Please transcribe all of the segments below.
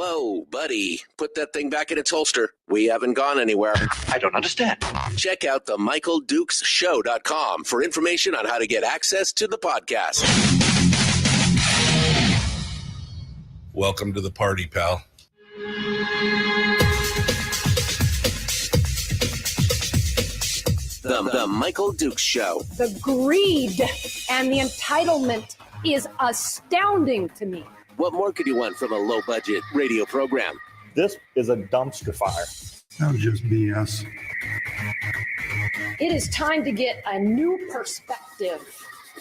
Whoa, buddy. Put that thing back in its holster. We haven't gone anywhere. I don't understand. Check out the MichaelDukesShow.com for information on how to get access to the podcast. Welcome to the party, pal. The Michael Dukes Show. The greed and the entitlement is astounding to me. What more could you want from a low-budget radio program? This is a dumpster fire. That was just BS. It is time to get a new perspective.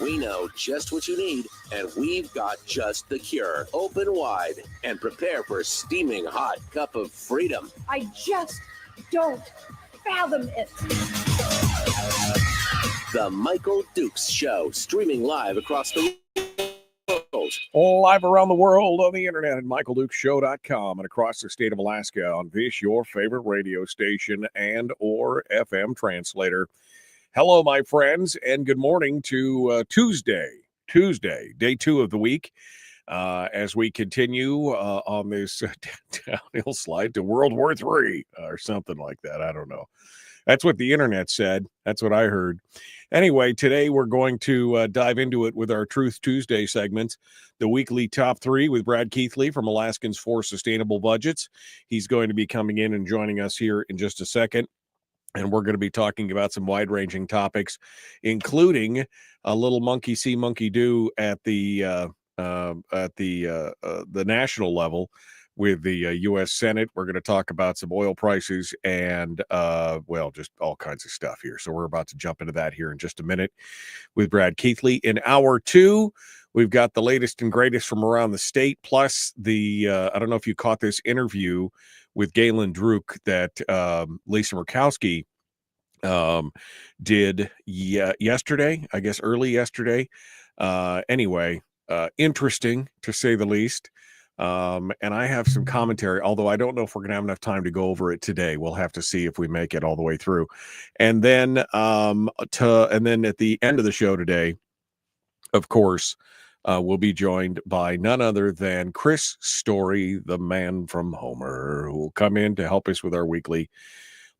We know just what you need, and we've got just the cure. Open wide and prepare for a steaming hot cup of freedom. I just don't fathom it. The Michael Dukes Show, streaming live across the world. Live around the world on the internet at MichaelDukesShow.com and across the state of Alaska on this, your favorite radio station and or FM translator. Hello, my friends, and good morning to Tuesday, day 2 of the week, as we continue on this downhill slide to World War III or something like that. I don't know. That's what the internet said. That's what I heard. Anyway, today we're going to dive into it with our Truth Tuesday segments, the weekly top 3 with Brad Keithley from Alaskans for Sustainable Budgets. He's going to be coming in and joining us here in just a second. And we're going to be talking about some wide-ranging topics, including a little monkey see, monkey do at the national level with the U.S. Senate. We're going to talk about some oil prices and, just all kinds of stuff here. So we're about to jump into that here in just a minute with Brad Keithley. In hour 2, we've got the latest and greatest from around the state, plus the, I don't know if you caught this interview with Galen Druk that Lisa Murkowski did yesterday, I guess early yesterday. Anyway, interesting to say the least. And I have some commentary, although I don't know if we're going to have enough time to go over it today. We'll have to see if we make it all the way through. And then at the end of the show today, of course, we'll be joined by none other than Chris Story, the man from Homer, who will come in to help us with our weekly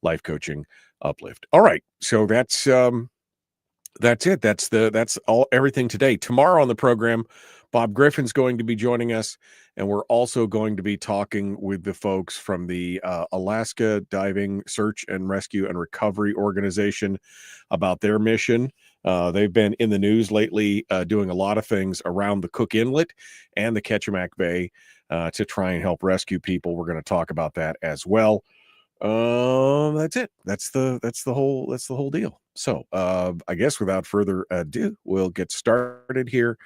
life coaching uplift. All right, so that's it. That's everything today. Tomorrow on the program, Bob Griffin's going to be joining us, and we're also going to be talking with the folks from the Alaska Diving Search and Rescue and Recovery Organization about their mission. They've been in the news lately doing a lot of things around the Cook Inlet and the Ketchimak Bay to try and help rescue people. We're going to talk about that as well. That's it. That's the whole deal. So I guess without further ado, we'll get started here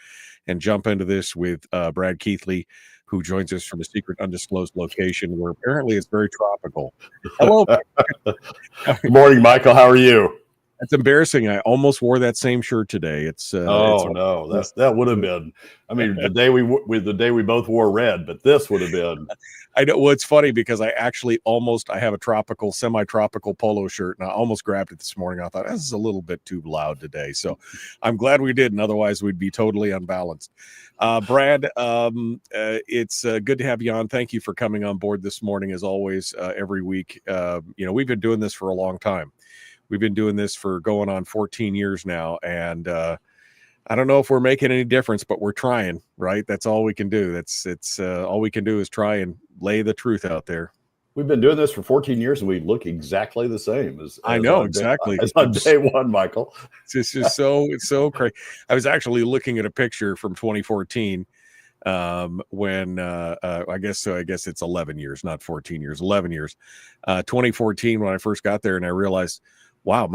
and jump into this with Brad Keithley, who joins us from a secret undisclosed location where apparently it's very tropical. Hello. Good morning, Michael. How are you? That's embarrassing. I almost wore that same shirt today. No, that would have been. I mean, the day we both wore red, but this would have been. I know. Well, it's funny because I actually I have a semi-tropical polo shirt, and I almost grabbed it this morning. I thought this is a little bit too loud today, so I'm glad we didn't. Otherwise, we'd be totally unbalanced. Brad, it's good to have you on. Thank you for coming on board this morning, as always. Every week, we've been doing this for a long time. We've been doing this for going on 14 years now, and I don't know if we're making any difference, but we're trying, right? That's all we can do. It's all we can do is try and lay the truth out there. We've been doing this for 14 years, and we look exactly the same as I know exactly as on day one, Michael. It's just it's so crazy. I was actually looking at a picture from 2014 when I guess it's 11 years, not 14 years, 11 years. 2014 when I first got there, and I realized, wow,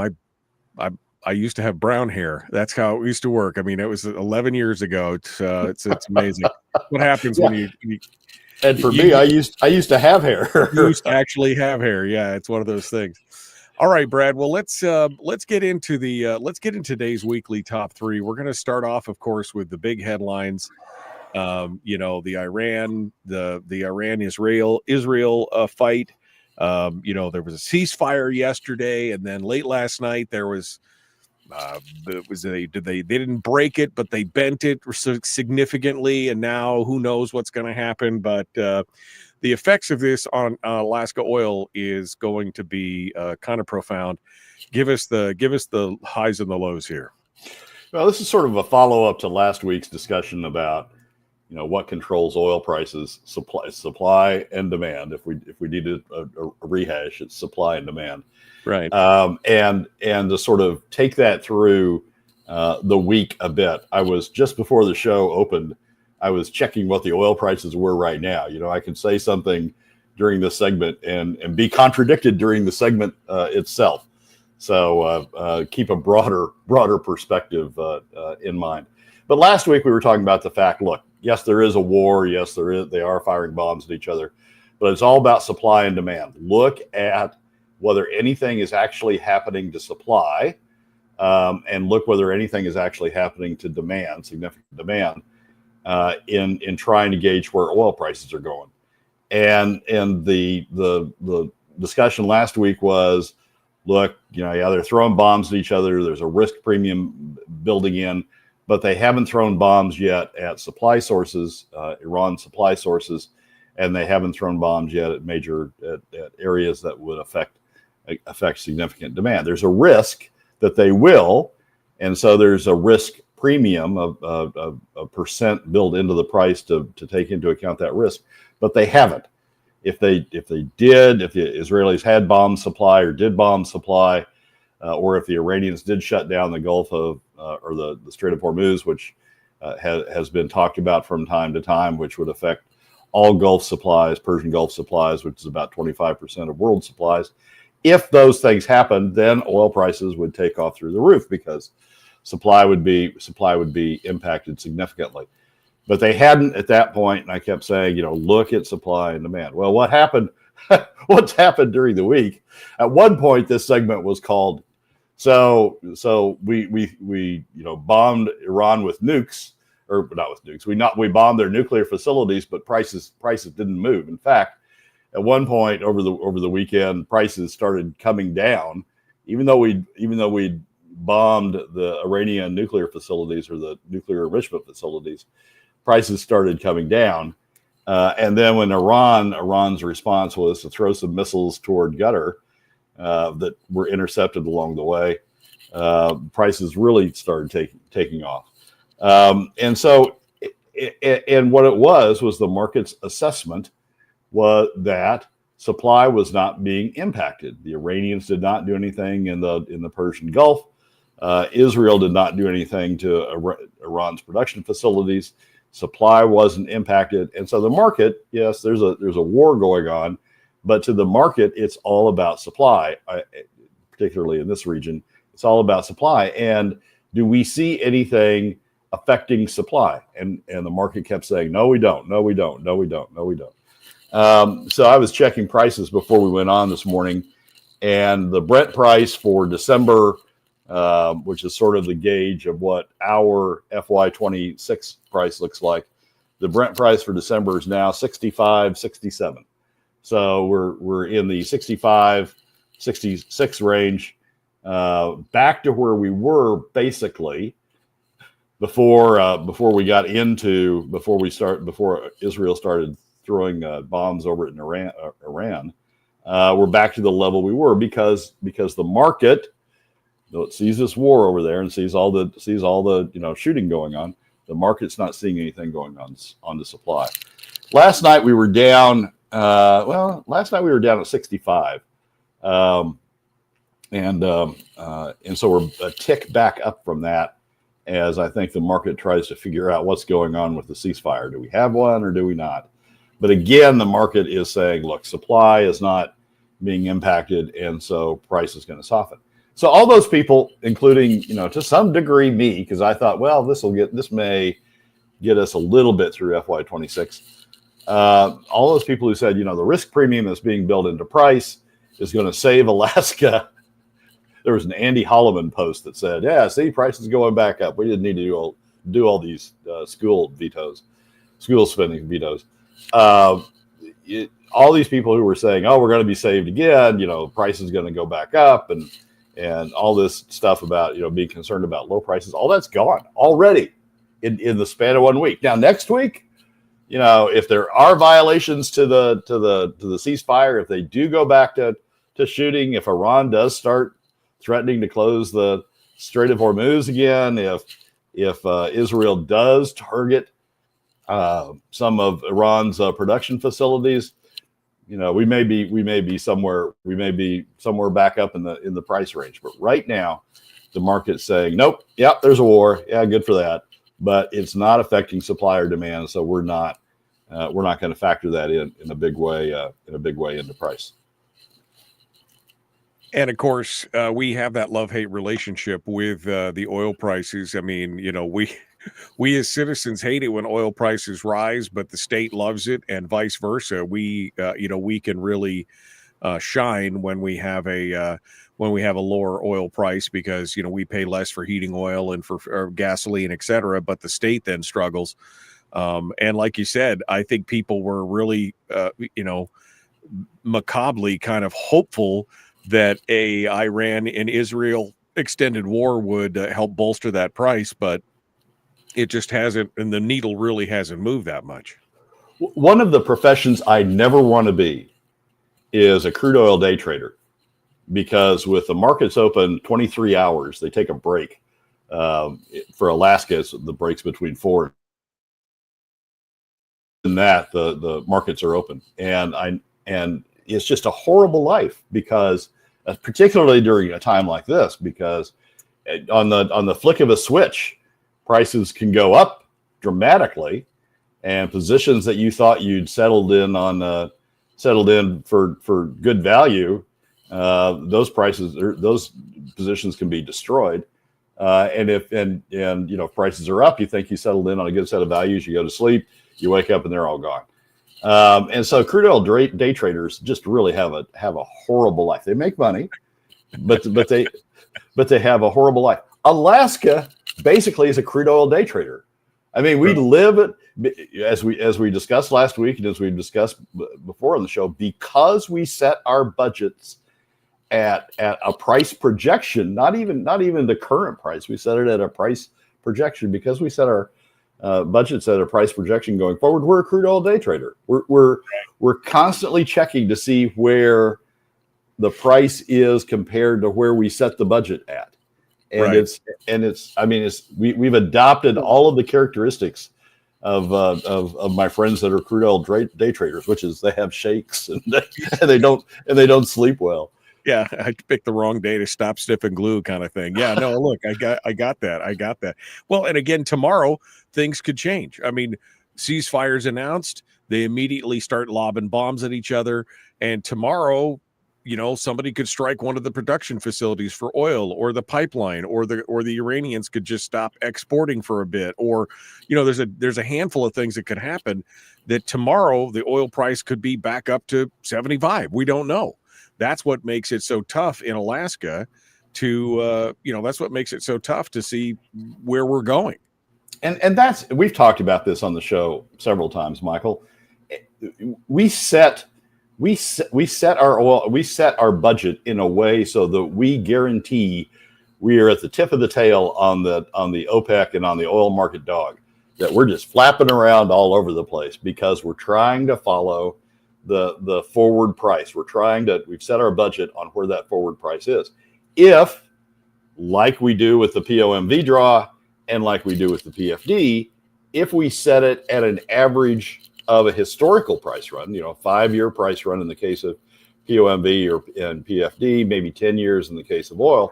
I used to have brown hair. That's how it used to work. I mean, it was 11 years ago. It's amazing what happens when you. And for me, I used to have hair. You used to actually have hair. Yeah, it's one of those things. All right, Brad. Well, let's get into today's weekly top 3. We're going to start off, of course, with the big headlines. The Iran-Israel fight. There was a ceasefire yesterday, and then late last night there was they didn't break it, but they bent it significantly, and now who knows what's going to happen. But the effects of this on Alaska oil is going to be kind of profound. Give us the highs and the lows here. Well, this is sort of a follow-up to last week's discussion about, what controls oil prices, supply and demand. If we needed a rehash, it's supply and demand. Right. And to sort of take that through the week a bit, I was just before the show opened, I was checking what the oil prices were right now. I can say something during this segment and be contradicted during the segment itself. So keep a broader perspective in mind. But last week we were talking about the fact, look, yes, there is a war. Yes, they are firing bombs at each other, but it's all about supply and demand. Look at whether anything is actually happening to supply, and look whether anything is actually happening to demand, significant demand, in trying to gauge where oil prices are going. And the discussion last week was, look, they're throwing bombs at each other. There's a risk premium building in, but they haven't thrown bombs yet at supply sources, Iran supply sources, and they haven't thrown bombs yet at major at areas that would affect significant demand. There's a risk that they will, and so there's a risk premium of a percent built into the price to take into account that risk, but they haven't. If the Israelis had bomb supply or did bomb supply, or if the Iranians did shut down the Gulf of or the Strait of Hormuz, which has been talked about from time to time, which would affect all Gulf supplies, Persian Gulf supplies, which is about 25% of world supplies. If those things happened, then oil prices would take off through the roof because supply would be impacted significantly. But they hadn't at that point, and I kept saying, look at supply and demand. Well, what happened? What's happened during the week? At one point, this segment was called. So we bombed Iran with nukes, or not with nukes. We bombed their nuclear facilities, but prices didn't move. In fact, at one point over the weekend, prices started coming down, even though we bombed the Iranian nuclear facilities or the nuclear enrichment facilities. Prices started coming down, and then when Iran's response was to throw some missiles toward Qatar that were intercepted along the way, prices really started taking off. And so, and what it was the market's assessment was that supply was not being impacted. The Iranians did not do anything in the Persian Gulf. Israel did not do anything to Iran's production facilities. Supply wasn't impacted, and so the market, yes, there's a war going on, but to the market, it's all about supply. Particularly in this region, it's all about supply. And do we see anything affecting supply? And the market kept saying, no, we don't. No, we don't. No, we don't. No, we don't. So I was checking prices before we went on this morning, and the Brent price for December, which is sort of the gauge of what our FY26 price looks like. The Brent price for December is now 65.67. So we're in the 65, 66 range, back to where we were basically before Israel started throwing bombs over in Iran. We're back to the level we were because the market, though it sees this war over there and sees all the shooting going on, the market's not seeing anything going on the supply. Last night we were down. Last night we were down at 65, and so we're a tick back up from that, as I think the market tries to figure out what's going on with the ceasefire. Do we have one or do we not? But again, the market is saying, look, supply is not being impacted, and so price is going to soften. So all those people, including, to some degree me, because I thought, well, this may get us a little bit through FY26. All those people who said, the risk premium that's being built into price is going to save Alaska. There was an Andy Holloman post that said, yeah, see, price is going back up. We didn't need to do all these school spending vetoes. All these people who were saying, oh, we're going to be saved again, price is going to go back up, and all this stuff about, being concerned about low prices, all that's gone already in the span of 1 week. Now, next week, if there are violations to the ceasefire, if they do go back to shooting, if Iran does start threatening to close the Strait of Hormuz again, if Israel does target some of Iran's production facilities, we may be somewhere back up in the price range. But right now, the market's saying, nope, yep, there's a war. Yeah, good for that. But it's not affecting supply or demand, so we're not going to factor that in a big way into price. And of course, we have that love-hate relationship with the oil prices. I mean, we as citizens hate it when oil prices rise, but the state loves it, and vice versa. We can really shine when we have a lower oil price, because we pay less for heating oil and for gasoline, et cetera. But the state then struggles. And like you said, I think people were really, macabrely kind of hopeful that a Iran and Israel extended war would help bolster that price, but it just hasn't, and the needle really hasn't moved that much. One of the professions I never want to be is a crude oil day trader, because with the markets open 23 hours, they take a break. For Alaska, it's the breaks between 4 and that the markets are open, and it's just a horrible life, because particularly during a time like this, because on the flick of a switch, prices can go up dramatically, and positions that you thought you'd settled in for good value, those positions can be destroyed. And if prices are up, you think you settled in on a good set of values, you go to sleep, you wake up and they're all gone. And so crude oil day traders just really have a horrible life. They make money, but they have a horrible life. Alaska basically is a crude oil day trader. I mean, we live it, as we discussed last week, and as we discussed before on the show, because we set our budgets at a price projection, not even the current price. We set it at a price projection because we set our budgets at a price projection going forward. We're a crude oil day trader. We're constantly checking to see where the price is compared to where we set the budget at. And right. We've adopted all of the characteristics of my friends that are crude oil day traders, which is they have shakes and they don't sleep well. Yeah, I picked the wrong day to stop, sniff, and glue kind of thing. Yeah, no, look, I got that. Well, and again, tomorrow things could change. I mean, ceasefires announced, they immediately start lobbing bombs at each other, and tomorrow, somebody could strike one of the production facilities for oil, or the pipeline, or the Iranians could just stop exporting for a bit, or there's a handful of things that could happen that tomorrow the oil price could be back up to 75. We don't know. That's what makes it so tough in Alaska to see where we're going. And we've talked about this on the show several times, Michael. We set our budget in a way so that we guarantee we are at the tip of the tail on the OPEC and on the oil market dog, that we're just flapping around all over the place because we're trying to follow the forward price. We've set our budget on where that forward price is. If, like we do with the POMV draw and like we do with the PFD, if we set it at an average of a historical price run, 5-year price run in the case of POMV and PFD, maybe 10 years in the case of oil.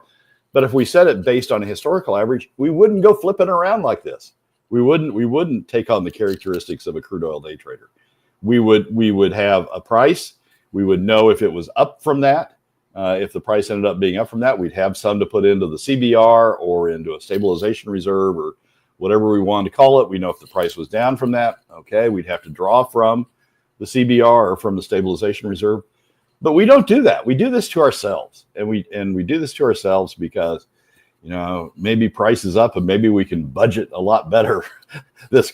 But if we set it based on a historical average, we wouldn't go flipping around like this. We wouldn't take on the characteristics of a crude oil day trader. We would have a price. We would know if it was up from that. If the price ended up being up from that, we'd have some to put into the CBR or into a stabilization reserve or whatever we wanted to call it. We know if the price was down from that, okay, we'd have to draw from the CBR or from the stabilization reserve. But we don't do that. We do this to ourselves, and we do this to ourselves because maybe price is up and maybe we can budget a lot better this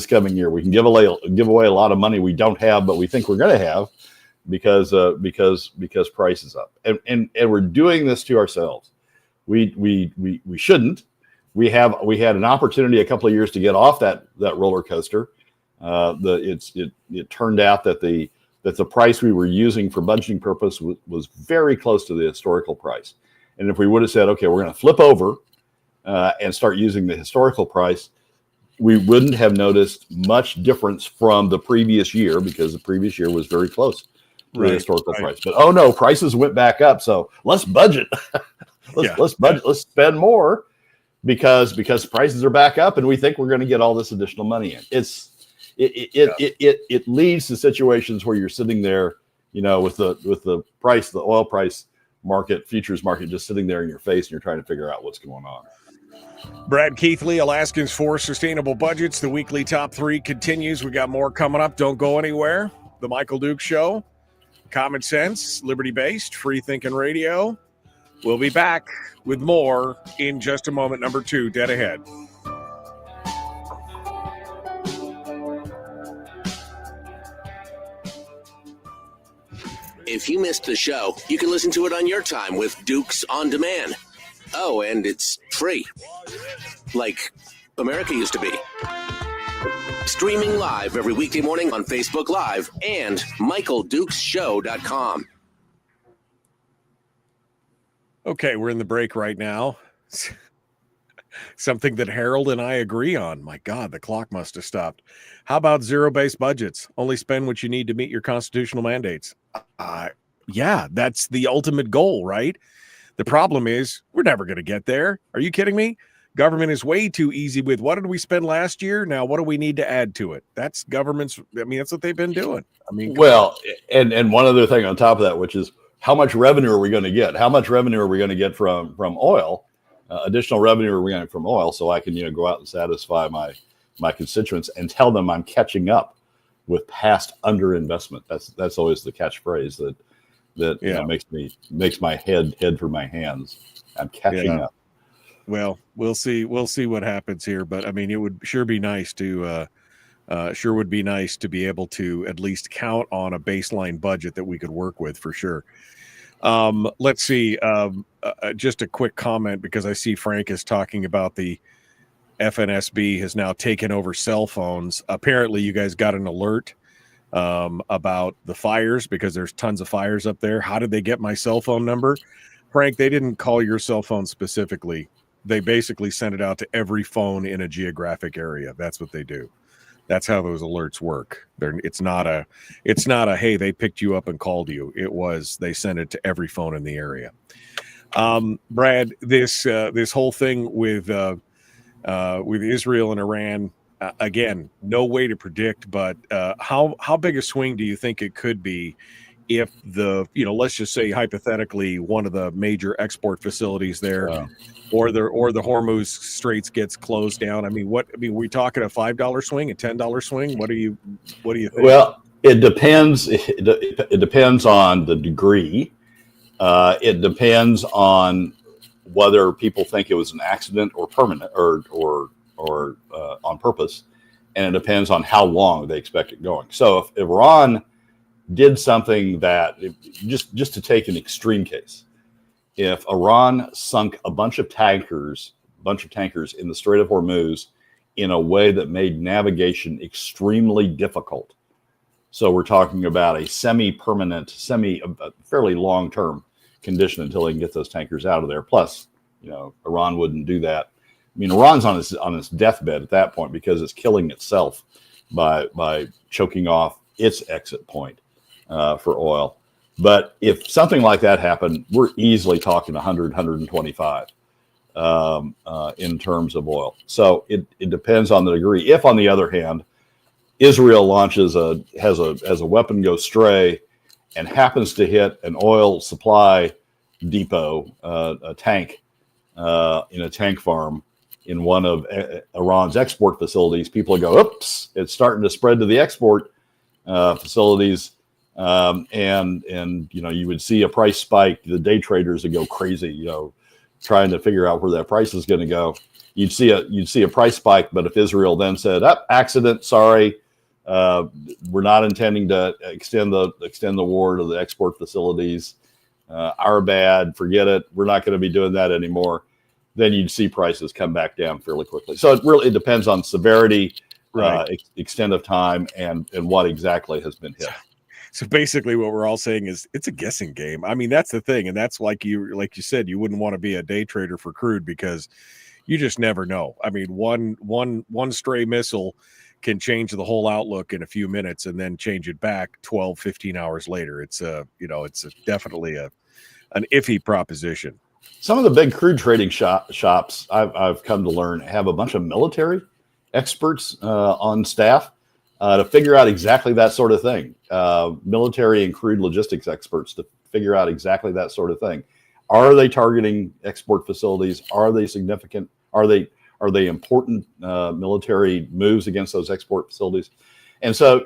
coming year. We can give away a lot of money we don't have, but we think we're going to have, because price is up, and we're doing this to ourselves. We shouldn't. We had an opportunity a couple of years to get off that roller coaster. It turned out that the price we were using for budgeting purpose was very close to the historical price. And if we would have said, okay, we're going to flip over and start using the historical price, we wouldn't have noticed much difference from the previous year, because the previous year was very close to the historical price. But oh no, prices went back up. So let's budget. Let's budget. Let's spend more because prices are back up, and we think we're going to get all this additional money in. It leads to situations where you're sitting there, with the price, the oil price market, futures market, just sitting there in your face, and you're trying to figure out what's going on. Brad Keithley, Alaskans for Sustainable Budgets. The weekly top 3 continues. We got more coming up. Don't go anywhere. The Michael Duke Show, common sense, liberty-based, free-thinking radio. We'll be back with more in just a moment. Number 2, dead ahead. If you missed the show, you can listen to it on your time with Dukes On Demand. Oh, and it's free. Like America used to be. Streaming live every weekday morning on Facebook Live and MichaelDukesShow.com. Okay, we're in the break right now. Something that Harold and I agree on. My God, the clock must have stopped. How about zero-based budgets? Only spend what you need to meet your constitutional mandates. Yeah, that's the ultimate goal, right? The problem is we're never going to get there. Are you kidding me? Government is way too easy with what did we spend last year? Now, what do we need to add to it? That's government's. That's what they've been doing. And one other thing on top of that, which is how much revenue are we going to get? How much revenue are we going to get from oil? Additional revenue are we going to get from oil? So I can go out and satisfy my constituents and tell them I'm catching up with past underinvestment. That's always the catchphrase that makes my head for my hands. I'm catching up. Well, we'll see what happens here, but it would sure be nice to be able to at least count on a baseline budget that we could work with for sure. Let's see. Just a quick comment, because I see Frank is talking about the FNSB has now taken over cell phones. Apparently you guys got an alert about the fires, because there's tons of fires up there. How did they get my cell phone number? Frank, they didn't call your cell phone specifically. They basically sent it out to every phone in a geographic area. That's what they do. That's how those alerts work. It's not a hey, they picked you up and called you. It was they sent it to every phone in the area. Brad, this whole thing with Israel and Iran, again, no way to predict, but how big a swing do you think it could be if let's just say hypothetically one of the major export facilities there or the Hormuz Straits gets closed down? We talking a $5 swing, a $10 swing? What do you think? Well, it depends. It depends on the degree. It depends on whether people think it was an accident or permanent or on purpose, and it depends on how long they expect it going. So if Iran did something that, just to take an extreme case, if Iran sunk a bunch of tankers in the Strait of Hormuz in a way that made navigation extremely difficult, so we're talking about a semi-permanent, fairly long-term condition until they can get those tankers out of there. Plus, Iran wouldn't do that. Iran's on its deathbed at that point, because it's killing itself by choking off its exit point for oil. But if something like that happened, we're easily talking 100, 125 in terms of oil. So it depends on the degree. If, on the other hand, Israel has a weapon go stray and happens to hit an oil supply depot, a tank in a tank farm in one of Iran's export facilities, people go, oops, it's starting to spread to the export facilities. And you would see a price spike. The day traders would go crazy, trying to figure out where that price is going to go. You'd see a price spike, but if Israel then said, accident, sorry, We're not intending to extend the war to the export facilities. Our bad, forget it. We're not going to be doing that anymore. Then you'd see prices come back down fairly quickly. So it depends on severity, Right. extent of time, and what exactly has been hit. So basically what we're all saying is it's a guessing game. I mean, that's the thing. And that's like you said, you wouldn't want to be a day trader for crude because you just never know. I mean, one stray missile can change the whole outlook in a few minutes and then change it back 12, 15 hours later. It's definitely an iffy proposition. Some of the big crude trading shops I've come to learn have a bunch of military experts on staff to figure out exactly that sort of thing. Military and crude logistics experts to figure out exactly that sort of thing. Are they targeting export facilities? Are they significant? Are they important military moves against those export facilities? And so,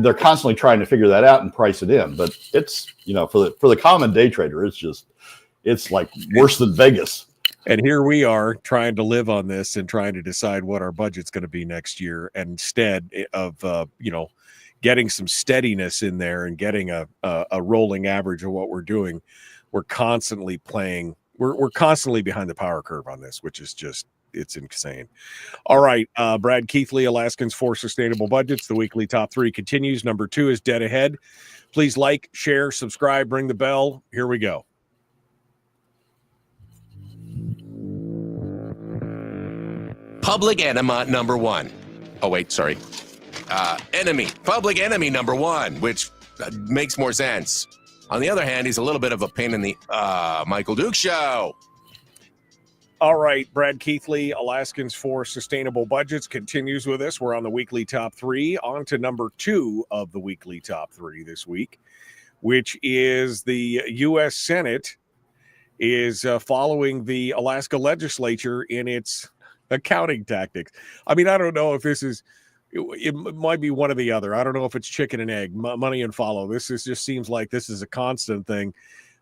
they're constantly trying to figure that out and price it in. But it's, for the common day trader, it's like worse than Vegas. And here we are trying to live on this and trying to decide what our budget's going to be next year. And instead of, getting some steadiness in there and getting a rolling average of what we're doing, we're constantly playing. We're constantly behind the power curve on this, which is just, it's insane. All right. Brad Keithley, Alaskans for Sustainable Budgets. The weekly top 3 continues. Number 2 is dead ahead. Please like, share, subscribe, ring the bell. Here we go. Public enema number 1. Oh, wait, sorry. Public enemy number 1, which makes more sense. On the other hand, he's a little bit of a pain in the Michael Duke Show. All right, Brad Keithley, Alaskans for Sustainable Budgets continues with us. We're on the weekly top 3. On to number 2 of the weekly top 3 this week, which is the U.S. Senate is following the Alaska legislature in its accounting tactics. I mean, I don't know if this is, it might be one or the other. I don't know if it's chicken and egg, money and follow. Just seems like this is a constant thing.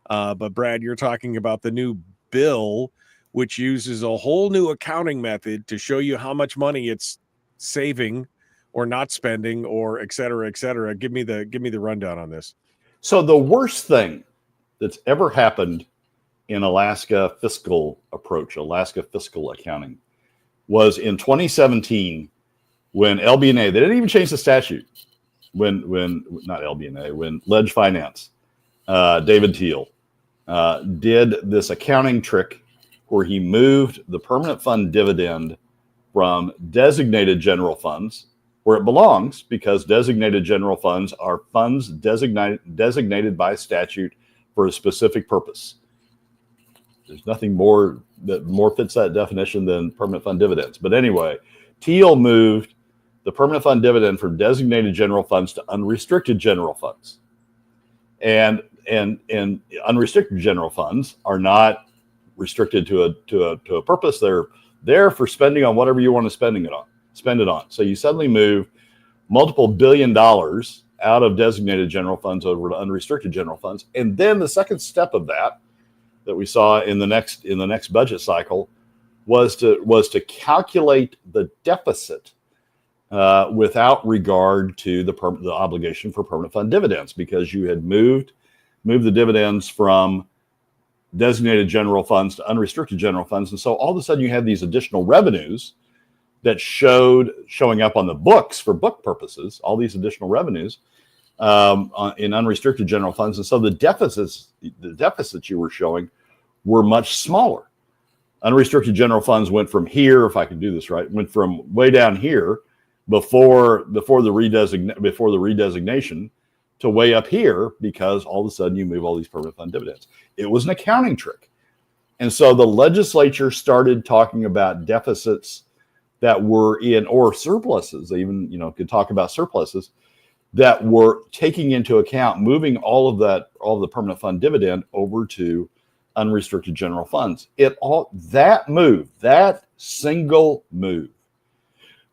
But Brad, you're talking about the new bill, which uses a whole new accounting method to show you how much money it's saving or not spending, or et cetera, et cetera. Give me the rundown on this. So the worst thing that's ever happened in Alaska fiscal approach, Alaska fiscal accounting, was in 2017 when LBNA, they didn't even change the statute, when Ledge Finance, David Teal, did this accounting trick where he moved the permanent fund dividend from designated general funds, where it belongs, because designated general funds are funds designated by statute for a specific purpose. There's nothing more that more fits that definition than permanent fund dividends. But anyway, Teal moved the permanent fund dividend from designated general funds to unrestricted general funds. And unrestricted general funds are not restricted to a purpose. They're there for spending on whatever you want to spend it on. So you suddenly move multiple $1 billion out of designated general funds over to unrestricted general funds. And then the second step of that we saw in the next budget cycle was to calculate the deficit without regard to the obligation for permanent fund dividends, because you had moved the dividends from designated general funds to unrestricted general funds. And so all of a sudden you had these additional revenues that showing up on the books for book purposes, all these additional revenues in unrestricted general funds. And so the deficits you were showing were much smaller. Unrestricted general funds went from here, if I can do this right, went from way down here before the redesignation to way up here, because all of a sudden you move all these permanent fund dividends. It was an accounting trick. And so the legislature started talking about deficits that were in, or surpluses, they even, could talk about surpluses that were taking into account moving all of the permanent fund dividend over to unrestricted general funds. That single move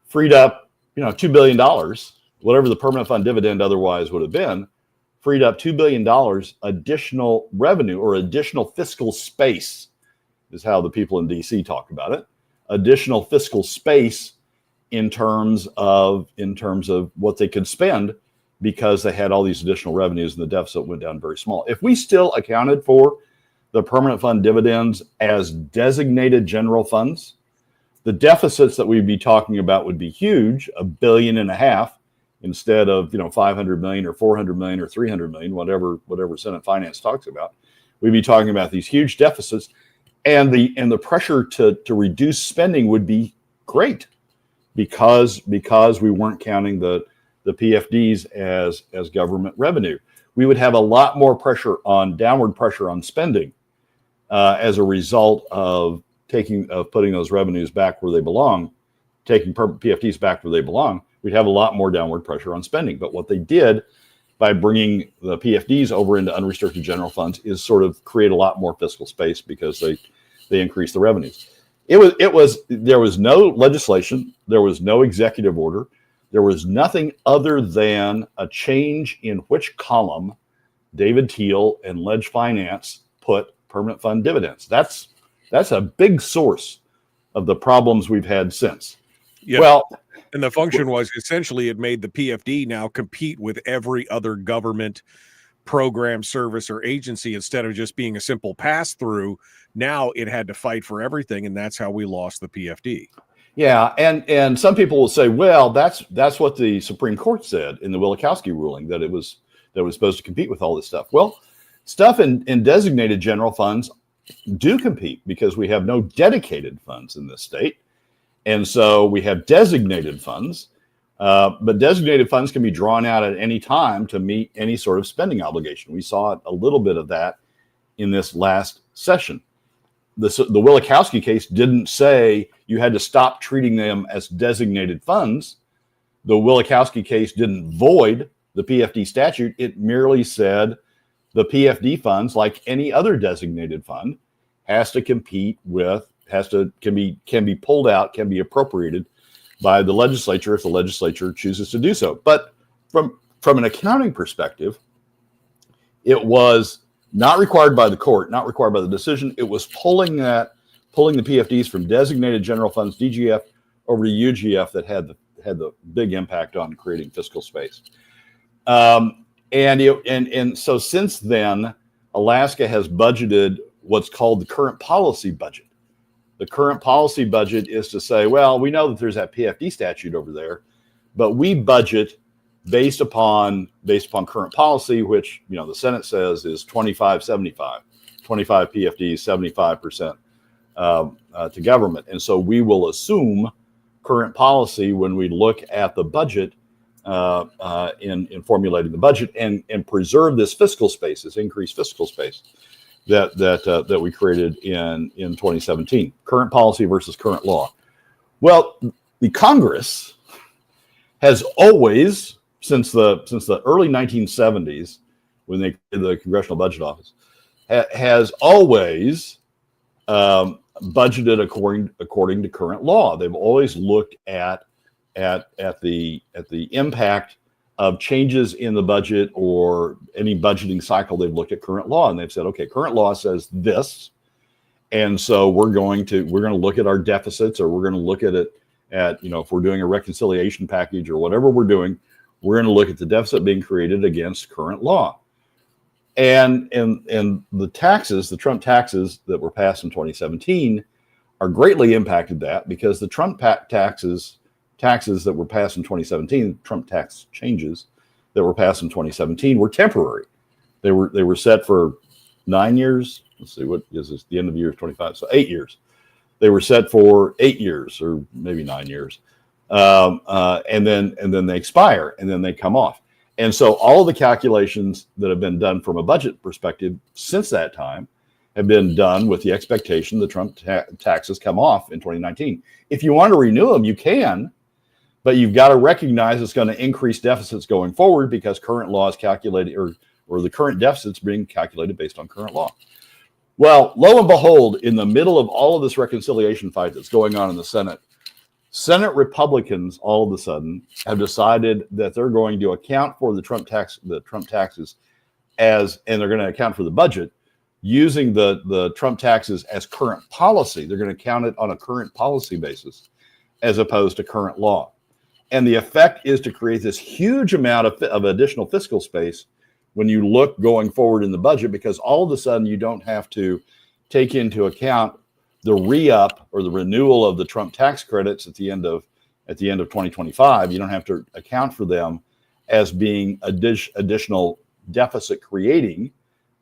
freed up, $2 billion, whatever the permanent fund dividend otherwise would have been, freed up $2 billion additional revenue, or additional fiscal space, is how the people in DC talk about it. Additional fiscal space in terms of what they could spend, because they had all these additional revenues and the deficit went down very small. If we still accounted for the permanent fund dividends as designated general funds, the deficits that we'd be talking about would be huge, $1.5 billion instead of 500 million or 400 million or 300 million, whatever Senate Finance talks about. We'd be talking about these huge deficits, and the pressure to reduce spending would be great, because we weren't counting the PFDs as government revenue. We would have a lot more downward pressure on spending as a result of putting those revenues back where they belong, taking PFDs back where they belong. We'd have a lot more downward pressure on spending. But what they did by bringing the PFDs over into unrestricted general funds is sort of create a lot more fiscal space, because they increased the revenues. There was no legislation, there was no executive order, there was nothing other than a change in which column David Teal and Ledge Finance put permanent fund dividends. That's a big source of the problems we've had since. Yeah. Well, and the function was essentially it made the PFD now compete with every other government program, service, or agency. Instead of just being a simple pass through, now it had to fight for everything, and that's how we lost the PFD. Yeah, and some people will say, well, that's what the Supreme Court said in the Murkowski ruling, that it was supposed to compete with all this stuff. Well, stuff in designated general funds do compete, because we have no dedicated funds in this state. And so we have designated funds, but designated funds can be drawn out at any time to meet any sort of spending obligation. We saw a little bit of that in this last session. The Murkowski case didn't say you had to stop treating them as designated funds. The Murkowski case didn't void the PFD statute. It merely said the PFD funds, like any other designated fund, has to compete with, can be pulled out, can be appropriated by the legislature if the legislature chooses to do so. But from an accounting perspective, it was not required by the court, not required by the decision. It was pulling the PFDs from designated general funds, DGF, over to UGF that had the big impact on creating fiscal space. And so since then, Alaska has budgeted what's called the current policy budget. The current policy budget is to say, well, we know that there's that PFD statute over there, but we budget based upon current policy, which the Senate says is 25-75, 25 PFDs, 75% to government. And so we will assume current policy when we look at the budget in formulating the budget, and preserve this fiscal space, this increased fiscal space that we created in 2017. Current policy versus current law. Well, the Congress has always, since the early 1970s, when they did the Congressional Budget Office, has always budgeted according to current law. They've always looked at the impact of changes in the budget or any budgeting cycle. They've looked at current law and they've said, okay, current law says this, and so we're going to look at our deficits, or we're going to look at it if we're doing a reconciliation package or whatever we're doing, we're going to look at the deficit being created against current law. And the taxes, the Trump taxes that were passed in 2017, are greatly impacted that, because the Trump taxes that were passed in 2017, Trump tax changes that were passed in 2017, were temporary. They were set for 9 years. Let's see, what is this? The end of the year is 25, so 8 years. They were set for 8 years, or maybe 9 years, and then they expire, and then they come off. And so all of the calculations that have been done from a budget perspective since that time have been done with the expectation the Trump taxes come off in 2019. If you want to renew them, you can, but you've got to recognize it's going to increase deficits going forward, because current law is calculated, or the current deficit's being calculated based on current law. Well, lo and behold, in the middle of all of this reconciliation fight that's going on in the Senate Republicans all of a sudden have decided that they're going to account for the Trump taxes and they're going to account for the budget using the Trump taxes as current policy. They're going to count it on a current policy basis. as opposed to current law. And the effect is to create this huge amount of additional fiscal space when you look going forward in the budget, because all of a sudden you don't have to take into account the re-up or the renewal of the Trump tax credits at the end of 2025. You don't have to account for them as being additional deficit creating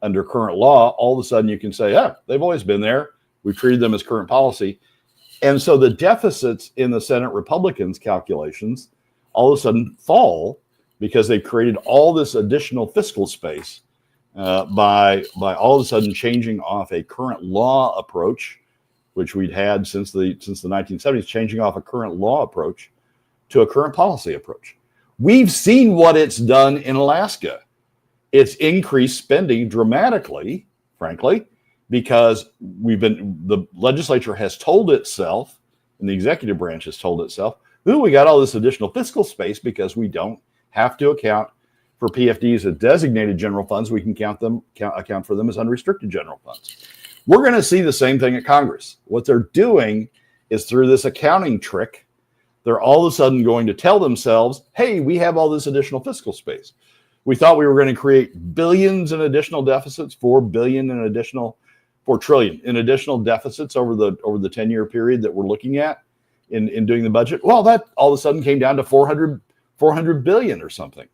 under current law. All of a sudden you can say, they've always been there. We've treated them as current policy. And so the deficits in the Senate Republicans' calculations all of a sudden fall because they've created all this additional fiscal space by all of a sudden changing off a current law approach, which we'd had since the 1970s, changing off a current law approach to a current policy approach. We've seen what it's done in Alaska. It's increased spending dramatically, frankly, because the legislature has told itself, and the executive branch has told itself, we got all this additional fiscal space because we don't have to account for PFDs as designated general funds. We can account for them as unrestricted general funds. We're going to see the same thing at Congress. What they're doing is, through this accounting trick, they're all of a sudden going to tell themselves, hey, we have all this additional fiscal space. We thought we were going to create billions in additional deficits, 4 trillion in additional deficits over the 10-year period that we're looking at in doing the budget. Well, that all of a sudden came down to 400 billion or something,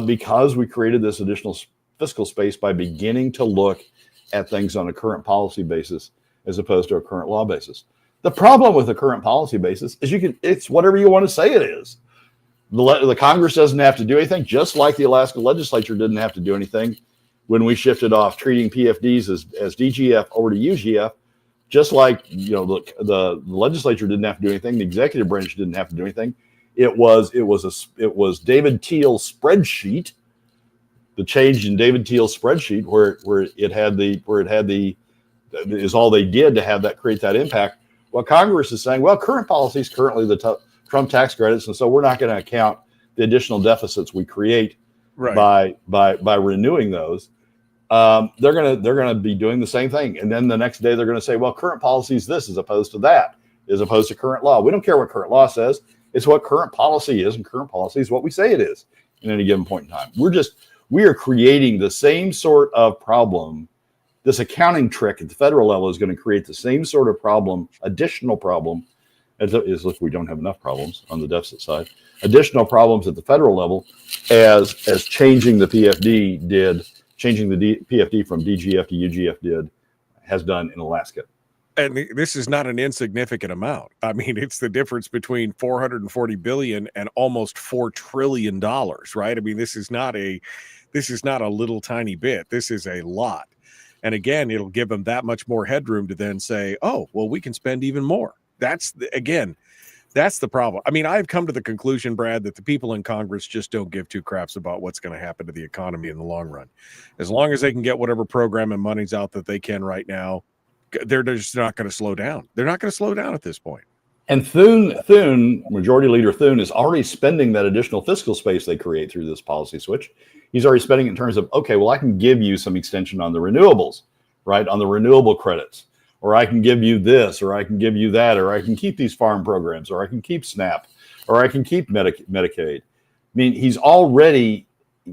because we created this additional fiscal space by beginning to look at things on a current policy basis as opposed to a current law basis. The problem with the current policy basis is it's whatever you want to say it is. The Congress doesn't have to do anything, just like the Alaska legislature didn't have to do anything when we shifted off treating PFDs as DGF over to UGF. Just like the legislature didn't have to do anything, the executive branch didn't have to do anything. It was David Teal's spreadsheet, the change in David Teal's spreadsheet, where it had is all they did to have that create that impact. Well, Congress is saying, well, current policy is currently the Trump tax credits, and so we're not going to account the additional deficits we create by renewing those. They're gonna be doing the same thing, and then the next day they're going to say, well, current policy is this as opposed to that, as opposed to current law. We don't care what current law says. It's what current policy is, and current policy is what we say it is in any given point in time. We are creating the same sort of problem. This accounting trick at the federal level is going to create the same sort of problem, additional problem, as if we don't have enough problems on the deficit side, additional problems at the federal level as changing the PFD from DGF to UGF has done in Alaska. And this is not an insignificant amount. I mean, it's the difference between 440 billion and almost $4 trillion, right? I mean, this is not a little tiny bit. This is a lot. And again, it'll give them that much more headroom to then say, oh, well, we can spend even more. That's the problem. I mean, I've come to the conclusion, Brad, that the people in Congress just don't give two craps about what's going to happen to the economy in the long run. As long as they can get whatever program and money's out that they can right now, they're just not going to slow down. They're not going to slow down at this point. And Thune, Majority Leader Thune, is already spending that additional fiscal space they create through this policy switch. He's already spending it in terms of, okay, well, I can give you some extension on the renewables, right, on the renewable credits, or I can give you this, or I can give you that, or I can keep these farm programs, or I can keep SNAP, or I can keep Medicaid. I mean, he's already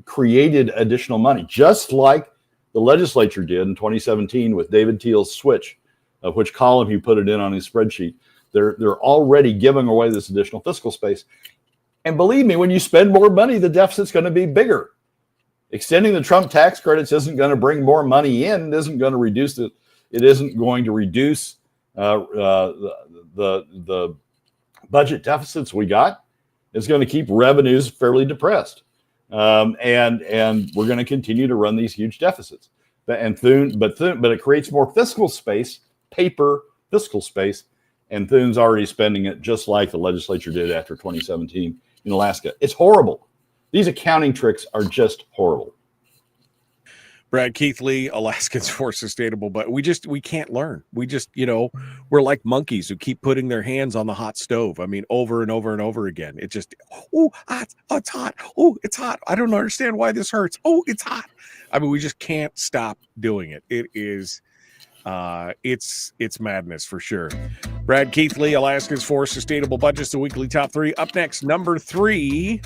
created additional money, just like the legislature did in 2017 with David Teal's switch, of which column he put it in on his spreadsheet. They're already giving away this additional fiscal space. And believe me, when you spend more money, the deficit's going to be bigger. Extending the Trump tax credits isn't going to bring more money in. It isn't going to reduce the budget deficits we got. It's going to keep revenues fairly depressed. And we're going to continue to run these huge deficits. But it creates more fiscal space, paper fiscal space, and Thune's already spending it just like the legislature did after 2017 in Alaska. It's horrible. These accounting tricks are just horrible. Brad Keithley, Alaskans for Sustainable, but we can't learn. We're like monkeys who keep putting their hands on the hot stove. I mean, over and over and over again. It just, it's hot. Oh, it's hot. I don't understand why this hurts. Oh, it's hot. I mean, we just can't stop doing it. It is, it's madness for sure. Brad Keithley, Alaskans for Sustainable Budgets, the weekly top 3. Up next, number 3,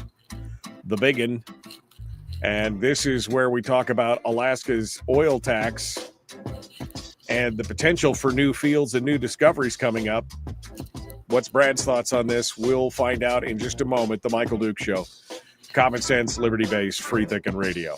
the biggin. And this is where we talk about Alaska's oil tax and the potential for new fields and new discoveries coming up. What's Brad's thoughts on this? We'll find out in just a moment. The Michael Duke Show. Common sense, liberty-based, free thinking radio.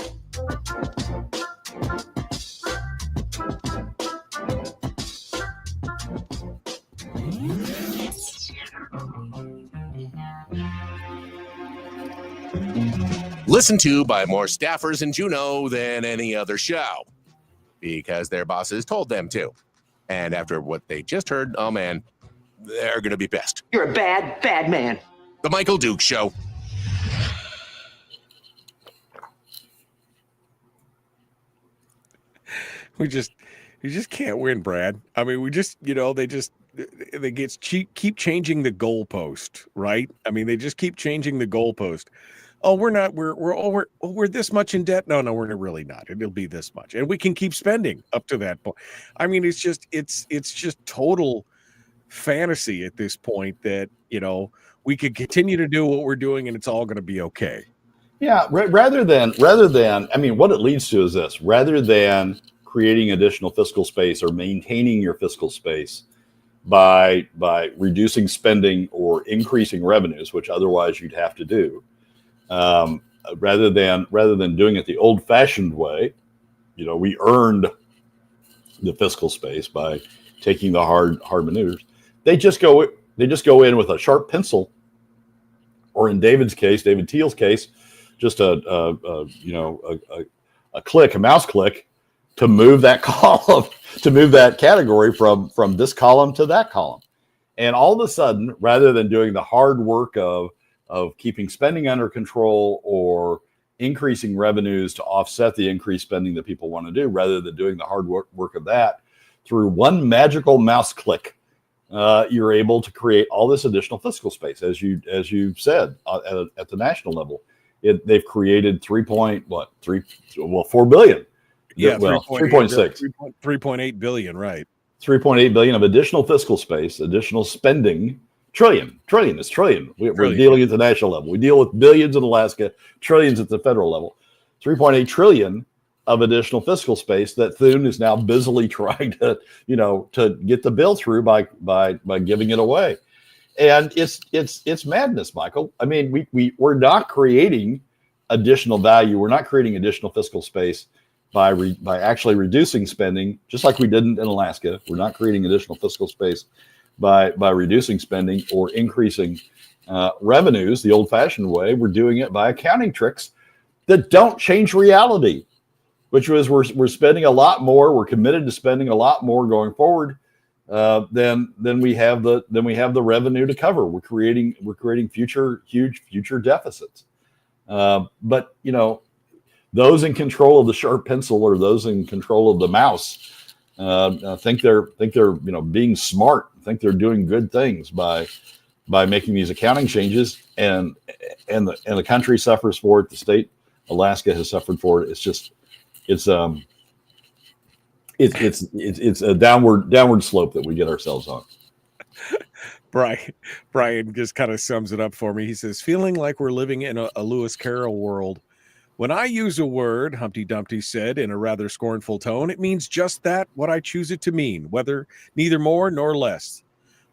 Listened to by more staffers in Juneau than any other show because their bosses told them to. And after what they just heard, oh man, they're going to be pissed. You're a bad, bad man. The Michael Duke Show. We just can't win, Brad. I mean, we just, they keep changing the goalpost, right? I mean, they just keep changing the goalpost. Oh, we're this much in debt. No, we're really not. It'll be this much, and we can keep spending up to that point. I mean, it's just total fantasy at this point that we could continue to do what we're doing, and it's all going to be okay. Yeah, rather than, I mean, what it leads to is this: rather than creating additional fiscal space or maintaining your fiscal space by reducing spending or increasing revenues, which otherwise you'd have to do. Rather than doing it the old-fashioned way, we earned the fiscal space by taking the hard maneuvers. They just go in with a sharp pencil, or in David Thiel's case, just a click, a mouse click, to move that column, to move that category from this column to that column, and all of a sudden, rather than doing the hard work of keeping spending under control or increasing revenues to offset the increased spending that people want to do, rather than doing the hard work of that, through one magical mouse click, you're able to create all this additional fiscal space, as you said, at the national level. They've created 4 billion. Yeah, well, 3.6, 3.8 billion, right? 3.8 billion of additional fiscal space, additional spending. Trillion is trillion. We're dealing at the national level. We deal with billions in Alaska, trillions at the federal level. 3.8 trillion of additional fiscal space that Thune is now busily trying to get the bill through by giving it away. And it's madness, Michael. I mean, we're not creating additional value. We're not creating additional fiscal space by actually reducing spending, just like we didn't in Alaska. We're not creating additional fiscal space by reducing spending or increasing revenues the old-fashioned way. We're doing it by accounting tricks that don't change reality, which was we're spending a lot more. We're committed to spending a lot more going forward than we have the revenue to cover. We're creating huge future deficits. But those in control of the sharp pencil or those in control of the mouse think they're being smart. Think they're doing good things by making these accounting changes, and the country suffers for it. The state, Alaska, has suffered for it. It's a downward slope that we get ourselves on. Brian just kind of sums it up for me. He says, feeling like we're living in a Lewis Carroll world. When I use a word, Humpty Dumpty said in a rather scornful tone, it means just that, what I choose it to mean, whether neither more nor less.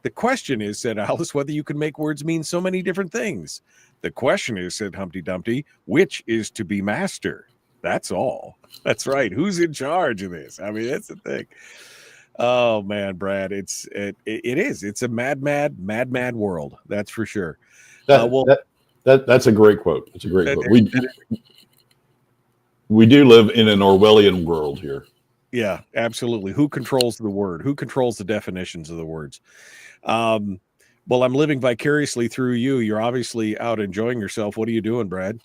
The question is, said Alice, whether you can make words mean so many different things. The question is, said Humpty Dumpty, which is to be master? That's all. That's right. Who's in charge of this? I mean, that's the thing. Oh man, Brad, it is. It's a mad world. That's for sure. That's a great quote. It's a great quote. We do live in an Orwellian world here. Yeah, absolutely. Who controls the word? Who controls the definitions of the words? Well, I'm living vicariously through you. You're obviously out enjoying yourself. What are you doing, Brad?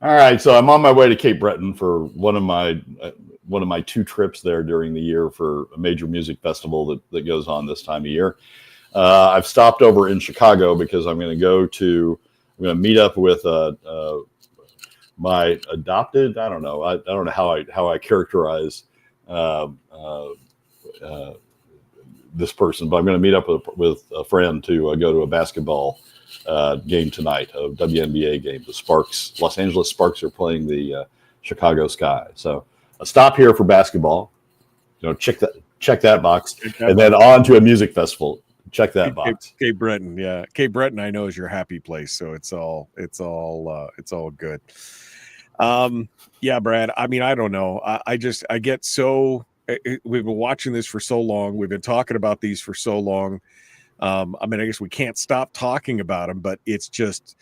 All right, so I'm on my way to Cape Breton for one of my 2 trips there during the year for a major music festival that goes on this time of year. I've stopped over in Chicago because I'm going to meet up with my adopted. I don't know how I characterize this person, but I'm going to meet up with a friend to go to a basketball game tonight, a WNBA game. The Los Angeles Sparks are playing the Chicago Sky. So a stop here for basketball. Check that box, and then on to a music festival. Check that box. Cape Breton, yeah. Cape Breton, I know, is your happy place, so it's all good. Yeah, Brad. I mean, I don't know. I get so. We've been watching this for so long. We've been talking about these for so long. I mean, I guess we can't stop talking about them, but it's just,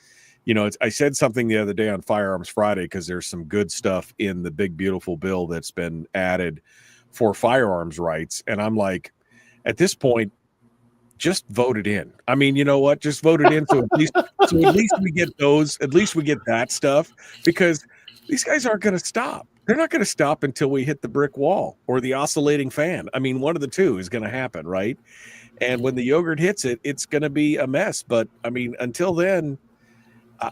I said something the other day on Firearms Friday because there's some good stuff in the big beautiful bill that's been added for firearms rights, and I'm like, at this point, just vote it in. I mean, you know what? Just vote it in. So at least we get those. At least we get that stuff, because these guys aren't going to stop. They're not going to stop until we hit the brick wall or the oscillating fan. I mean, one of the two is going to happen, right? And when the yogurt hits it, it's going to be a mess. But I mean, until then,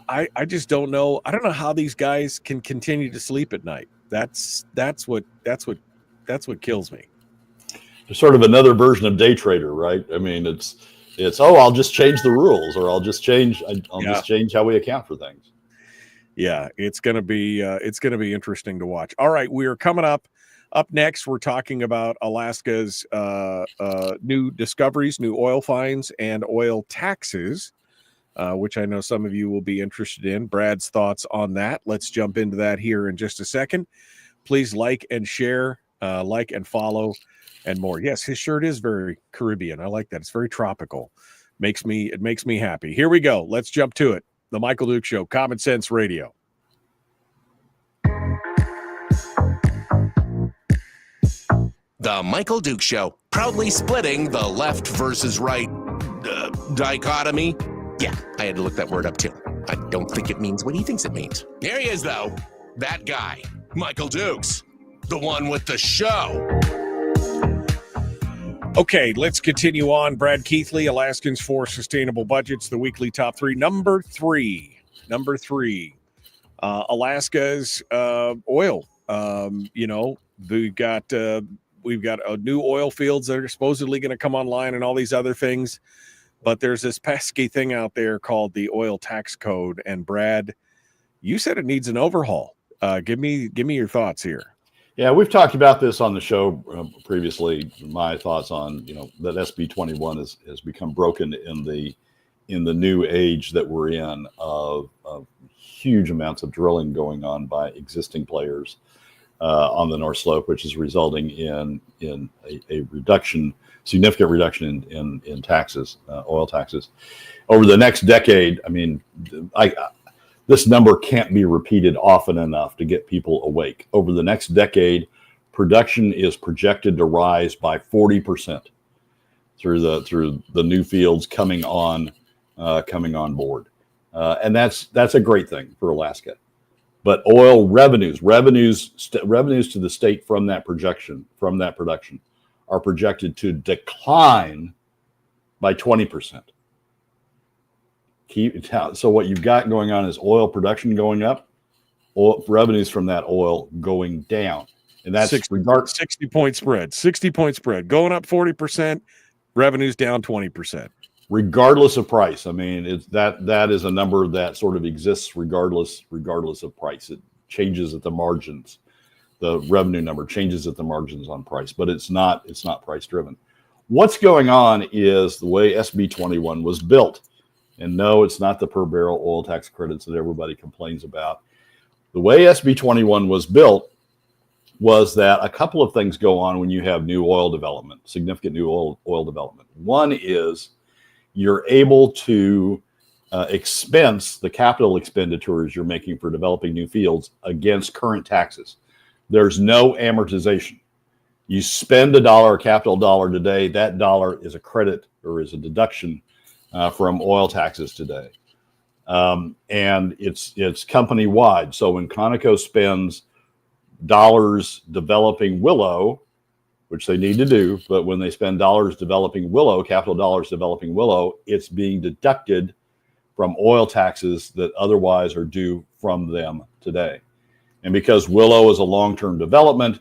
I just don't know. I don't know how these guys can continue to sleep at night. That's what kills me. There's sort of another version of day trader, right? I mean, it's I'll just change the rules, or I'll just change how we account for things. Yeah, it's gonna be interesting to watch. All right, we are coming up next. We're talking about Alaska's new discoveries, new oil finds, and oil taxes, which I know some of you will be interested in. Brad's thoughts on that. Let's jump into that here in just a second. Please like and share, like and follow, and more. Yes, his shirt is very Caribbean. I like that. It's very tropical. It makes me happy. Here we go. Let's jump to it. The Michael Duke Show, Common Sense Radio. The Michael Duke Show, proudly splitting the left versus right dichotomy. Yeah, I had to look that word up too. I don't think it means what he thinks it means. Here he is, though. That guy, Michael Dukes, the one with the show. Okay, let's continue on. Brad Keithley, Alaskans for Sustainable Budgets, the weekly top three. Number three, Alaska's oil. We've got new oil fields that are supposedly going to come online and all these other things, but there's this pesky thing out there called the oil tax code. And Brad, you said it needs an overhaul. Give me your thoughts here. Yeah, we've talked about this on the show previously. My thoughts on that SB 21 has become broken in the new age that we're in of huge amounts of drilling going on by existing players on the North Slope, which is resulting in a significant reduction in taxes, oil taxes over the next decade. I mean, this number can't be repeated often enough to get people awake. Over the next decade, production is projected to rise by 40% through the new fields coming on board, and that's a great thing for Alaska. But oil revenues to the state from that production are projected to decline by 20%. So what you've got going on is oil production going up, oil revenues from that oil going down, and that's 60-point spread. 60-point spread going up 40%, revenues down 20%, regardless of price. I mean, that is a number that sort of exists regardless of price. It changes at the margins. The revenue number changes at the margins on price, but it's not price driven. What's going on is the way SB 21 was built. And no, it's not the per barrel oil tax credits that everybody complains about. The way SB 21 was built was that a couple of things go on when you have new oil development, significant new oil development. One is you're able to expense the capital expenditures you're making for developing new fields against current taxes. There's no amortization. You spend a capital dollar today, that dollar is a credit or is a deduction from oil taxes today. And it's company wide. So when Conoco spends dollars developing Willow, which they need to do, but when they spend dollars developing Willow, capital dollars developing Willow, it's being deducted from oil taxes that otherwise are due from them today. And because Willow is a long-term development,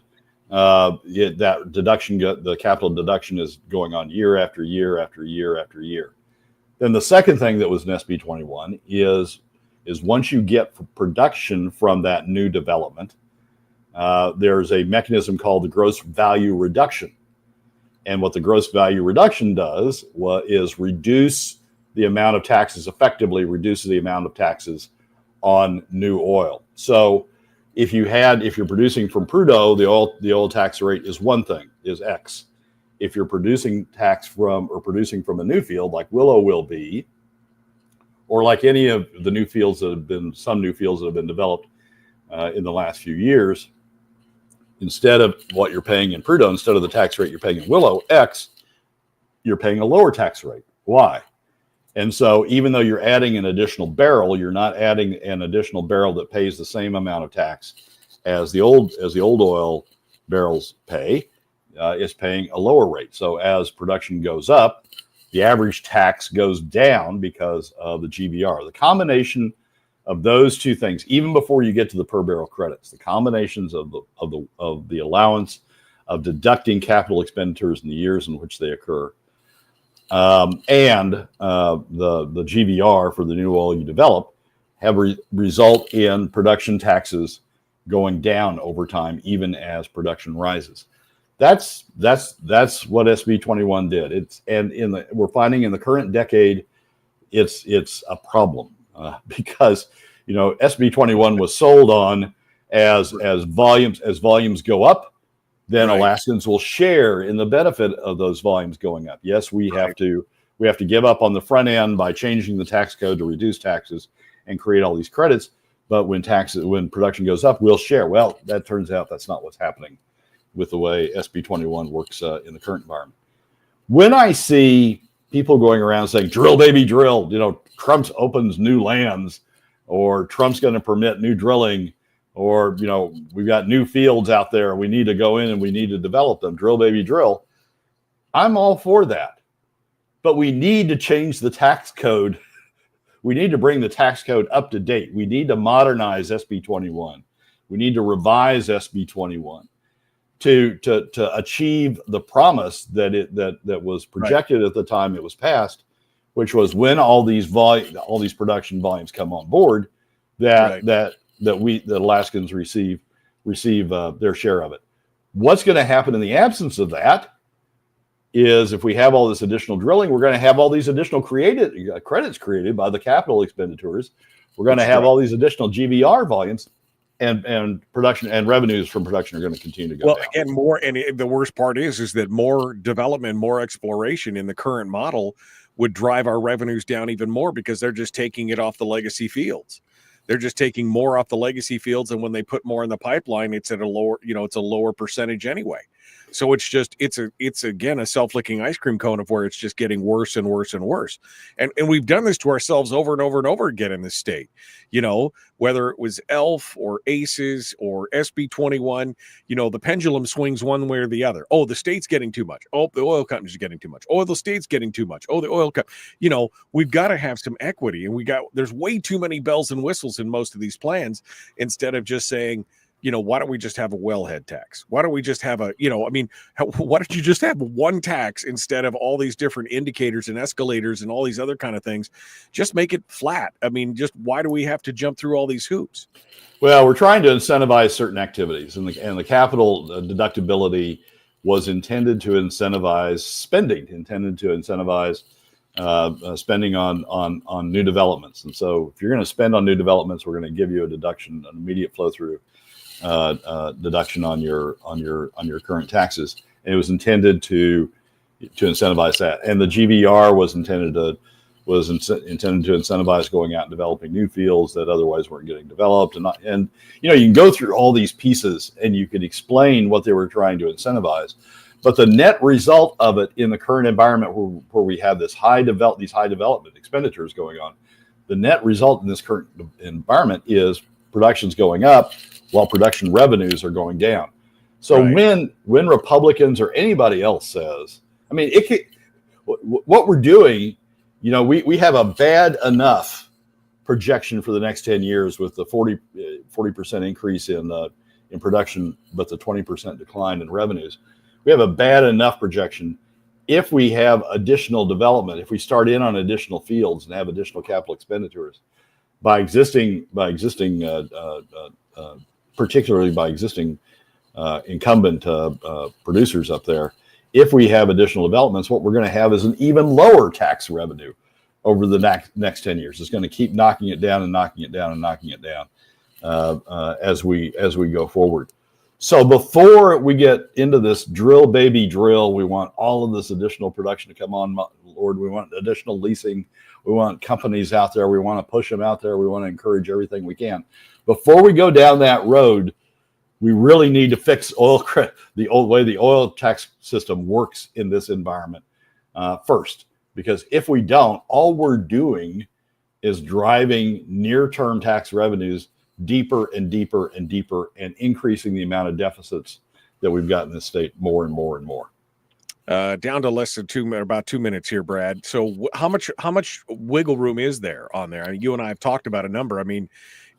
that deduction, the capital deduction is going on year after year after year after year. Then the second thing that was in SB 21 is once you get production from that new development, there's a mechanism called the gross value reduction. And what the gross value reduction does is reduce the amount of taxes, effectively reduces the amount of taxes on new oil. So if you're producing from Prudhoe, the oil tax rate is one thing, is X. If you're producing from a new field like Willow will be, or like any of the new fields that have been developed in the last few years, instead of what you're paying in Prudhoe, instead of the tax rate you're paying in Willow, X, you're paying a lower tax rate. Why? And so even though you're adding an additional barrel, you're not adding an additional barrel that pays the same amount of tax as the old oil barrels pay. Is paying a lower rate. So as production goes up, the average tax goes down because of the GVR. The combination of those two things, even before you get to the per barrel credits, the combinations of the allowance of deducting capital expenditures in the years in which they occur, and the GVR for the new oil you develop, have result in production taxes going down over time, even as production rises. That's what SB 21 did. We're finding in the current decade, it's a problem because SB 21 was sold on as volumes go up, then right. Alaskans will share in the benefit of those volumes going up. Yes, we have to give up on the front end by changing the tax code to reduce taxes and create all these credits. But when production goes up, we'll share. Well, that turns out that's not what's happening with the way SB 21 works in the current environment. When I see people going around saying, drill, baby, drill, Trump opens new lands, or Trump's going to permit new drilling, or, we've got new fields out there, we need to go in and we need to develop them, drill, baby, drill. I'm all for that. But we need to change the tax code. We need to bring the tax code up to date. We need to modernize SB 21. We need to revise SB 21. To achieve the promise that was projected right. At the time it was passed, which was when all these production volumes come on board, that Alaskans receive their share of it. What's going to happen in the absence of that is, if we have all this additional drilling, we're going to have all these additional credits created by the capital expenditures. We're going to have all these additional GVR volumes. And production and revenues from production are going to continue to go down. And the worst part is that more development, more exploration in the current model would drive our revenues down even more, because they're just taking it off the legacy fields. They're just taking more off the legacy fields, and when they put more in the pipeline, it's at a lower percentage anyway. So it's again a self-licking ice cream cone of where it's just getting worse and worse and worse. And we've done this to ourselves over and over and over again in this state. Whether it was ELF or ACES or SB 21, the pendulum swings one way or the other. Oh, the state's getting too much. Oh, the oil company's getting too much. Oh, the state's getting too much. Oh, the oil company. We've got to have some equity, and there's way too many bells and whistles in most of these plans, instead of just saying, why don't we just have a wellhead tax? Why don't we just have why don't you just have one tax instead of all these different indicators and escalators and all these other kind of things? Just make it flat. Just why do we have to jump through all these hoops? Well, we're trying to incentivize certain activities, and the capital deductibility was intended to incentivize spending, spending on new developments. And so if you're going to spend on new developments, we're going to give you a deduction, an immediate flow through deduction on your current taxes. And it was intended to incentivize that. And the GVR was intended to incentivize going out and developing new fields that otherwise weren't getting developed. And you can go through all these pieces and you could explain what they were trying to incentivize. But the net result of it in the current environment where we have these high development expenditures going on, the net result in this current environment is production's going up while production revenues are going down. So right. when Republicans or anybody else says, what we're doing, we have a bad enough projection for the next 10 years with the 40% increase in in production, but the 20% decline in revenues. We have a bad enough projection. If we have additional development, if we start in on additional fields and have additional capital expenditures particularly by existing incumbent producers up there, if we have additional developments, what we're going to have is an even lower tax revenue over the next 10 years. It's going to keep knocking it down and knocking it down and knocking it down as we go forward. So before we get into this drill, baby, drill, we want all of this additional production to come on, Lord. We want additional leasing. We want companies out there. We want to push them out there. We want to encourage everything we can. Before we go down that road, we really need to fix the old way the oil tax system works in this environment first. Because if we don't, all we're doing is driving near-term tax revenues deeper and deeper and deeper, and increasing the amount of deficits that we've got in this state more and more and more. Down to less than about 2 minutes here, Brad. So how much wiggle room is there on there? I mean, you and I have talked about a number. I mean,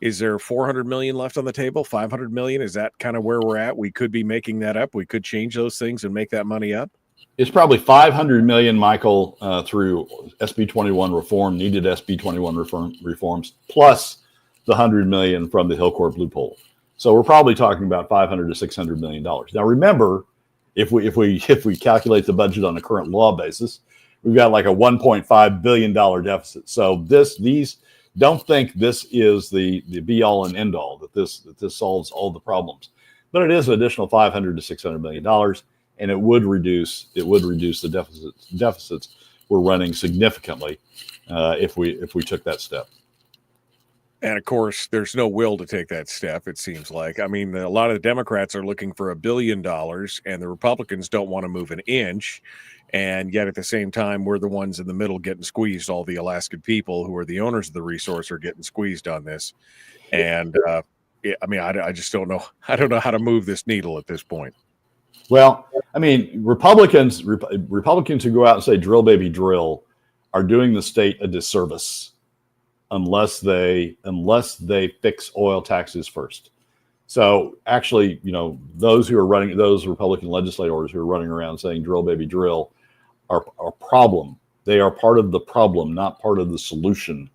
is there 400 million left on the table? 500 million? Is that kind of where we're at? We could be making that up. We could change those things and make that money up. It's probably 500 million, Michael, through SB 21 reform, needed SB 21 reforms, plus the 100 million from the Hillcorp loophole. So we're probably talking about 500 to 600 million dollars. Now, remember, if we calculate the budget on a current law basis, we've got like a 1.5 billion dollar deficit. So these don't think this is the be all and end all, that this solves all the problems, but it is an additional 500 to 600 million dollars, and it would reduce the deficits we're running significantly if we took that step. And of course, there's no will to take that step, it seems like. I mean, a lot of the Democrats are looking for $1 billion, and the Republicans don't want to move an inch. And yet at the same time, we're the ones in the middle getting squeezed. All the Alaskan people who are the owners of the resource are getting squeezed on this. And I just don't know. I don't know how to move this needle at this point. Well, I mean, Republicans who go out and say drill, baby, drill are doing the state a disservice unless they fix oil taxes first. So actually, those Republican legislators who are running around saying drill, baby, drill are a problem. They are part of the problem, not part of the solution,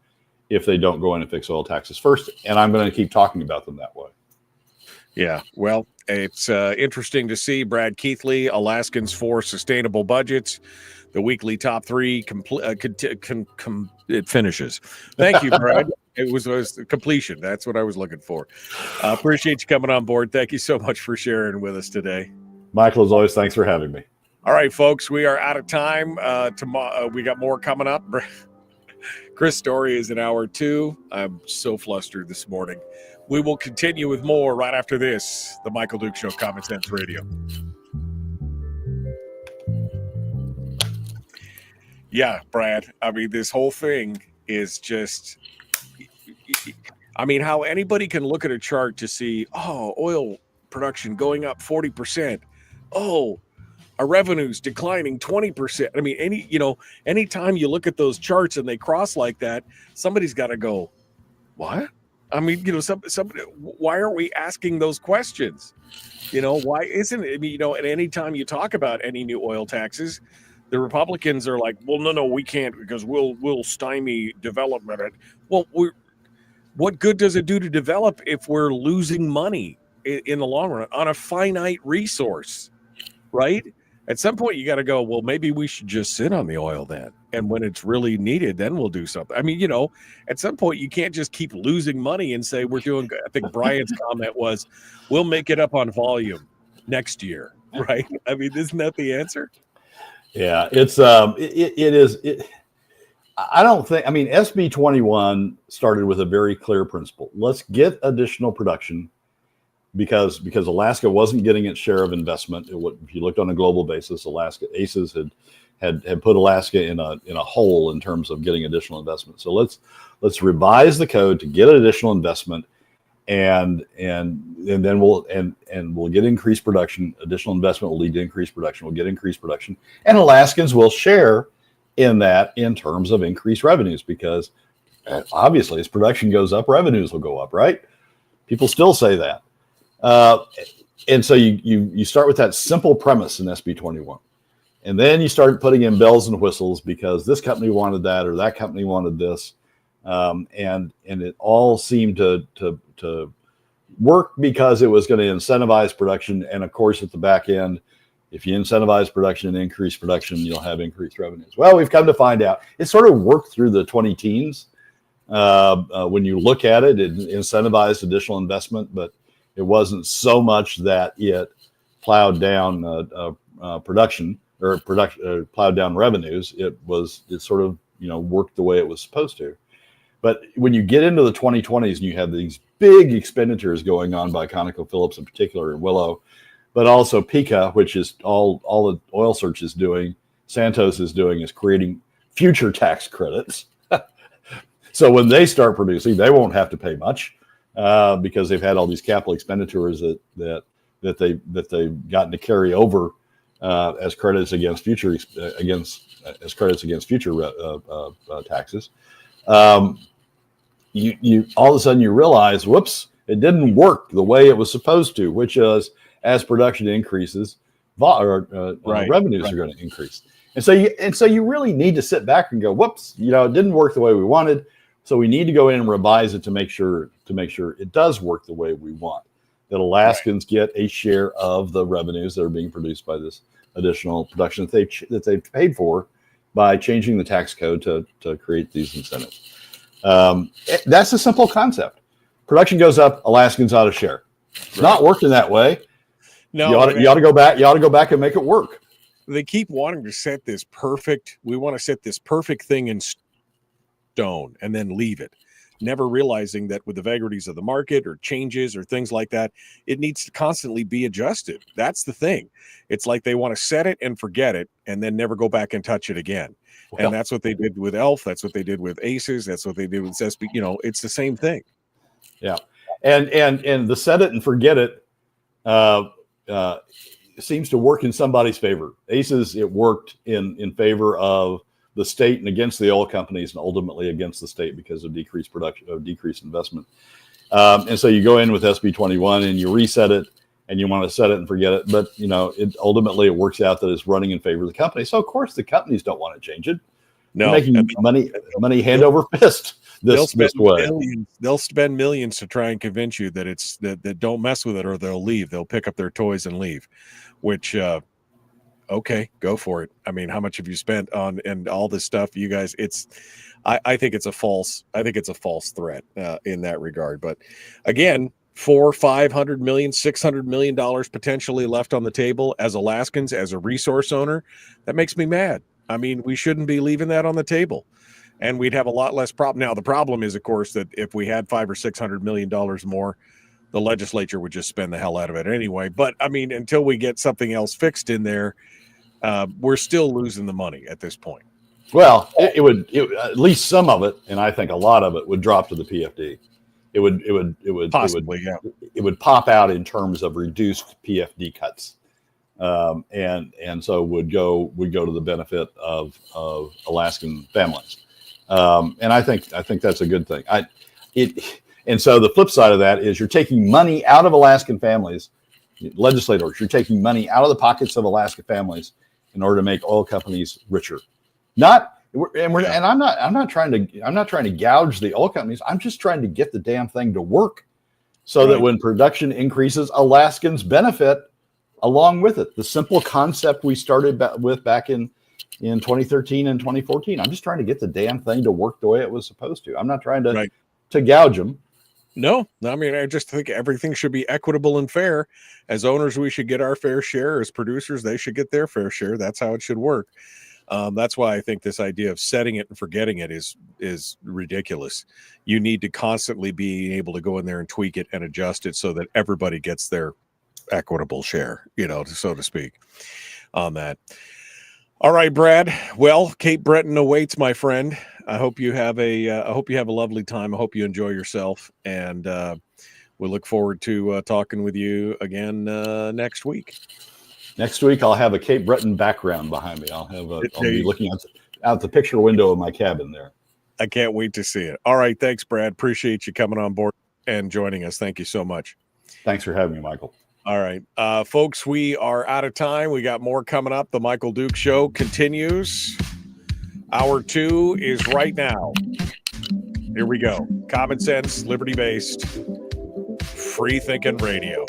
if they don't go in and fix oil taxes first. And I'm going to keep talking about them that way. Yeah, well, it's interesting to see Brad Keithley, Alaskans for Sustainable Budgets, the weekly top three. It finishes. Thank you, Brad. It was completion. That's what I was looking for. Appreciate you coming on board. Thank you so much for sharing with us today. Michael, as always, thanks for having me. All right, folks, we are out of time. Tomorrow, we got more coming up. Chris' story is in hour 2. I'm so flustered this morning. We will continue with more right after this. The Michael Duke Show, Common Sense Radio. Yeah, Brad. I mean, this whole thing is just, how anybody can look at a chart to see, oil production going up 40%. Our revenues declining 20%. I mean, anytime you look at those charts and they cross like that, somebody's got to go, what? I mean, somebody, why aren't we asking those questions? Why isn't it? And anytime you talk about any new oil taxes, the Republicans are like, well, no, we can't because we'll stymie development. Well, what good does it do to develop if we're losing money in the long run on a finite resource, right? At some point, you got to go, well, maybe we should just sit on the oil then. And when it's really needed, then we'll do something. I mean, at some point, you can't just keep losing money and say we're doing good. I think Brian's comment was, we'll make it up on volume next year, right? I mean, isn't that the answer? Yeah, it's it is. I don't think. SB 21 started with a very clear principle. Let's get additional production because Alaska wasn't getting its share of investment. If you looked on a global basis, Alaska ACES had put Alaska in a hole in terms of getting additional investment. So let's revise the code to get additional investment, and then we'll get increased production. Additional investment will lead to increased production. We'll get increased production, and Alaskans will share in that in terms of increased revenues, because obviously as production goes up, revenues will go up, right? People still say that. And so you start with that simple premise in SB 21. And then you start putting in bells and whistles because this company wanted that or that company wanted this. And it all seemed to work because it was going to incentivize production. And of course, at the back end, if you incentivize production and increase production, you'll have increased revenues. Well, we've come to find out it sort of worked through the 20 teens. When you look at it, it incentivized additional investment, but it wasn't so much that it plowed down production or plowed down revenues. It sort of worked the way it was supposed to. But when you get into the 2020s and you have these big expenditures going on by ConocoPhillips in particular and Willow, but also Pika, which is all the oil search is doing, Santos is doing, is creating future tax credits. So when they start producing, they won't have to pay much because they've had all these capital expenditures that they've gotten to carry over as credits against future taxes. You all of a sudden you realize, whoops, it didn't work the way it was supposed to, which is as production increases, revenues are going to increase. And so you really need to sit back and go, whoops, it didn't work the way we wanted. So we need to go in and revise it to make sure it does work the way we want. That Alaskans get a share of the revenues that are being produced by this additional production that they've paid for by changing the tax code to create these incentives. That's a simple concept. Production goes up, Alaskans ought to share. It's not working that way. No, you ought to go back. You ought to go back and make it work. They keep wanting to set this perfect. We want to set this perfect thing in stone and then leave it, never realizing that with the vagaries of the market or changes or things like that, it needs to constantly be adjusted. That's the thing. It's like they want to set it and forget it and then never go back and touch it again. Well, and that's what they did with ELF. That's what they did with ACES. That's what they did with SB. It's the same thing. Yeah. And the set it and forget it seems to work in somebody's favor. ACES, it worked in favor of the state and against the oil companies and ultimately against the state because of decreased production, of decreased investment. And so you go in with SB 21 and you reset it and you want to set it and forget it. But, it ultimately it works out that it's running in favor of the company. So, of course, the companies don't want to change it. No, they're making money hand over fist this way. They'll spend millions to try and convince you that that don't mess with it or they'll leave. They'll pick up their toys and leave, which okay, go for it. I mean, how much have you spent on and all this stuff? You guys, I think it's a false threat in that regard. But again, $400-500 million, $600 million potentially left on the table as Alaskans, as a resource owner. That makes me mad. I mean, we shouldn't be leaving that on the table, and we'd have a lot less problem. Now, the problem is, of course, that if we had $500 or $600 million more, the legislature would just spend the hell out of it anyway. But I mean, until we get something else fixed in there, we're still losing the money at this point. Well, it would at least some of it, and I think a lot of it would drop to the PFD. It would possibly, it would pop out in terms of reduced PFD cuts, and so would go to the benefit of Alaskan families, and I think that's a good thing. And so the flip side of that is you're taking money out of Alaskan families, legislators. You're taking money out of the pockets of Alaska families in order to make oil companies richer. And I'm not trying to gouge the oil companies. I'm just trying to get the damn thing to work, so that when production increases, Alaskans benefit along with it. The simple concept we started with back in 2013 and 2014. I'm just trying to get the damn thing to work the way it was supposed to. I'm not trying to gouge them. No, I mean, I just think everything should be equitable and fair. As owners, we should get our fair share. As producers, they should get their fair share. That's how it should work. That's why I think this idea of setting it and forgetting it is ridiculous. You need to constantly be able to go in there and tweak it and adjust it so that everybody gets their equitable share, so to speak, on that. All right, Brad. Well, Cape Breton awaits, my friend. I hope you have a lovely time. I hope you enjoy yourself, and we look forward to talking with you again next week. Next week, I'll have a Cape Breton background behind me. I'll be looking out the picture window of my cabin there. I can't wait to see it. All right, thanks, Brad. Appreciate you coming on board and joining us. Thank you so much. Thanks for having me, Michael. All right. Folks, we are out of time. We got more coming up. The Michael Duke Show continues. Hour 2 is right now. Here we go. Common sense, liberty-based, free-thinking radio.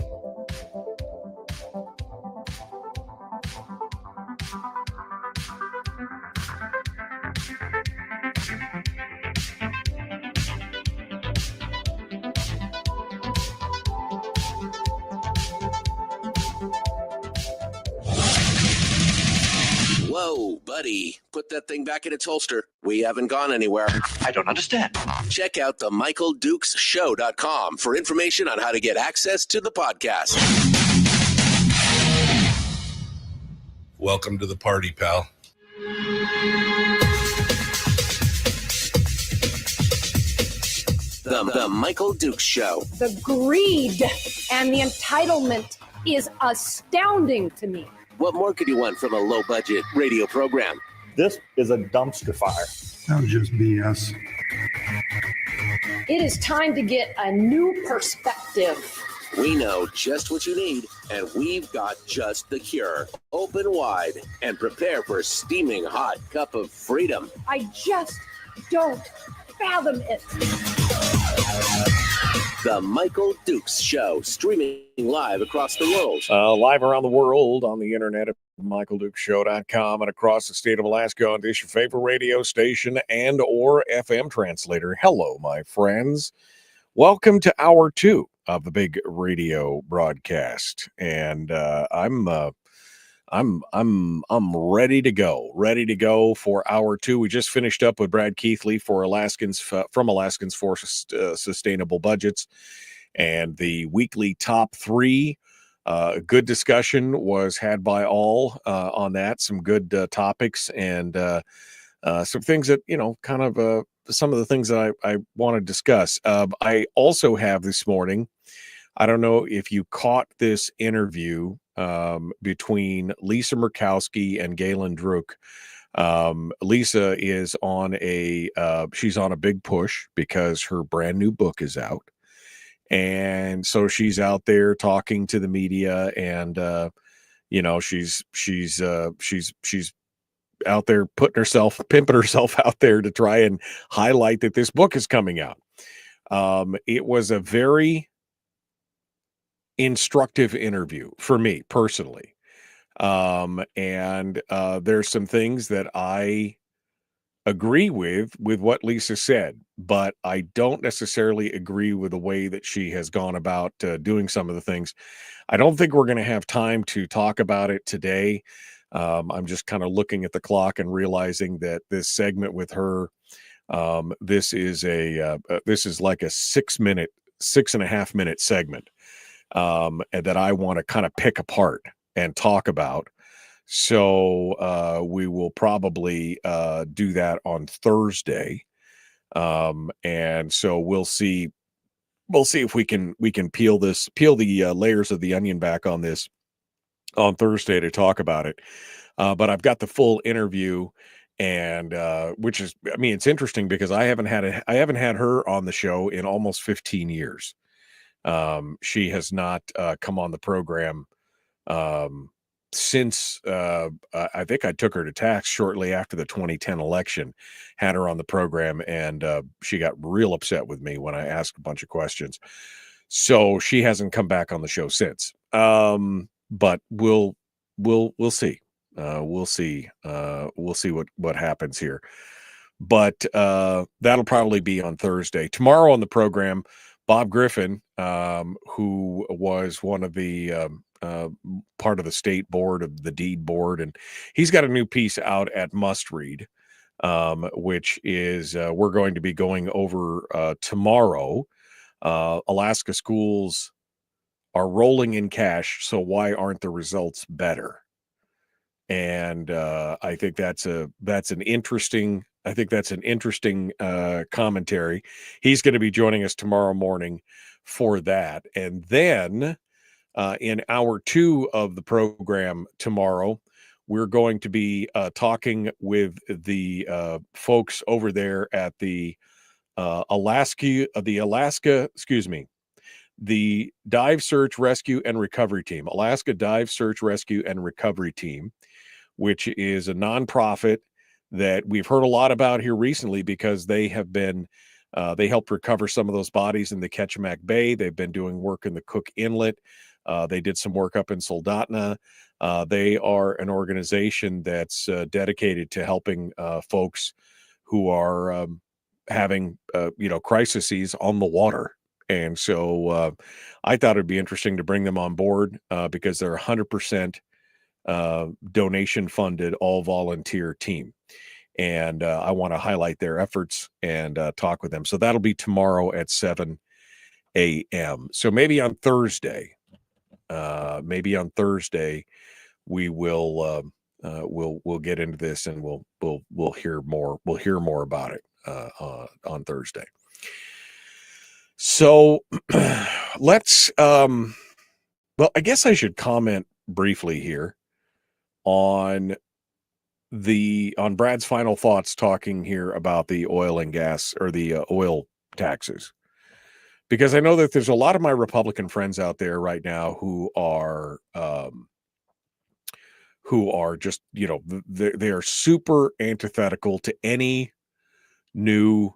Whoa, buddy. Put that thing back in its holster. We haven't gone anywhere. I don't understand. Check out the MichaelDukesShow.com for information on how to get access to the podcast. Welcome to the party, pal. The Michael Dukes Show. The greed and the entitlement is astounding to me. What more could you want from a low-budget radio program? This is a dumpster fire. Sounds just BS. It is time to get a new perspective. We know just what you need, and we've got just the cure. Open wide and prepare for a steaming hot cup of freedom. I just don't fathom it. The Michael Dukes Show, streaming live across the world. Live around the world on the internet at MichaelDukesShow.com and across the state of Alaska on this your favorite radio station and or FM translator. Hello, my friends. Welcome to hour 2 of the big radio broadcast. And I'm ready to go for hour 2. We just finished up with Brad Keithley for Alaskans from Alaskans for Sustainable Budgets, and the weekly top 3. Good discussion was had by all on that. Some good topics and some things that kind of some of the things that I want to discuss. I also have this morning. I don't know if you caught this interview between Lisa Murkowski and Galen Druk. Lisa is on she's on a big push because her brand new book is out. And so she's out there talking to the media and, she's out there pimping herself out there to try and highlight that this book is coming out. It was a very instructive interview for me personally. And there's some things that I agree with what Lisa said, but I don't necessarily agree with the way that she has gone about doing some of the things. I don't think we're going to have time to talk about it today. I'm just kind of looking at the clock and realizing that this segment with her, this is like a 6.5 minute segment. And that I want to kind of pick apart and talk about. So we will probably do that on Thursday. And so we'll see if we can peel the layers of the onion back on this on Thursday to talk about it. But I've got the full interview, and which is, I mean, it's interesting because I haven't had her on the show in almost 15 years. She has not come on the program since I think I took her to tax shortly after the 2010 election, had her on the program, and she got real upset with me when I asked a bunch of questions. So she hasn't come back on the show since. But we'll see. We'll see what happens here. But that'll probably be on Thursday. Tomorrow on the program, Bob Griffin, who was one of the part of the state board of the deed board, and he's got a new piece out at Must Read, which is we're going to be going over tomorrow. Alaska schools are rolling in cash, so why aren't the results better? And I think that's an interesting commentary. He's going to be joining us tomorrow morning for that. And then in hour 2 of the program tomorrow, we're going to be talking with the folks over there at the the Dive Search Rescue and Recovery Team, Alaska Dive Search Rescue and Recovery Team, which is a nonprofit that we've heard a lot about here recently because they have been they helped recover some of those bodies in the Ketchimak Bay. They've been doing work in the Cook Inlet. They did some work up in Soldotna. They are an organization that's dedicated to helping folks who are having crises on the water. And so I thought it'd be interesting to bring them on board because they're 100% donation funded, all volunteer team. And I want to highlight their efforts and talk with them. So that'll be tomorrow at 7 a.m. So maybe on Thursday, we will we'll get into this and we'll hear more. We'll hear more about it on Thursday. So let's well, I guess I should comment briefly here on Brad's final thoughts talking here about the oil and gas or the oil taxes, because I know that there's a lot of my Republican friends out there right now who are just, they are super antithetical to any new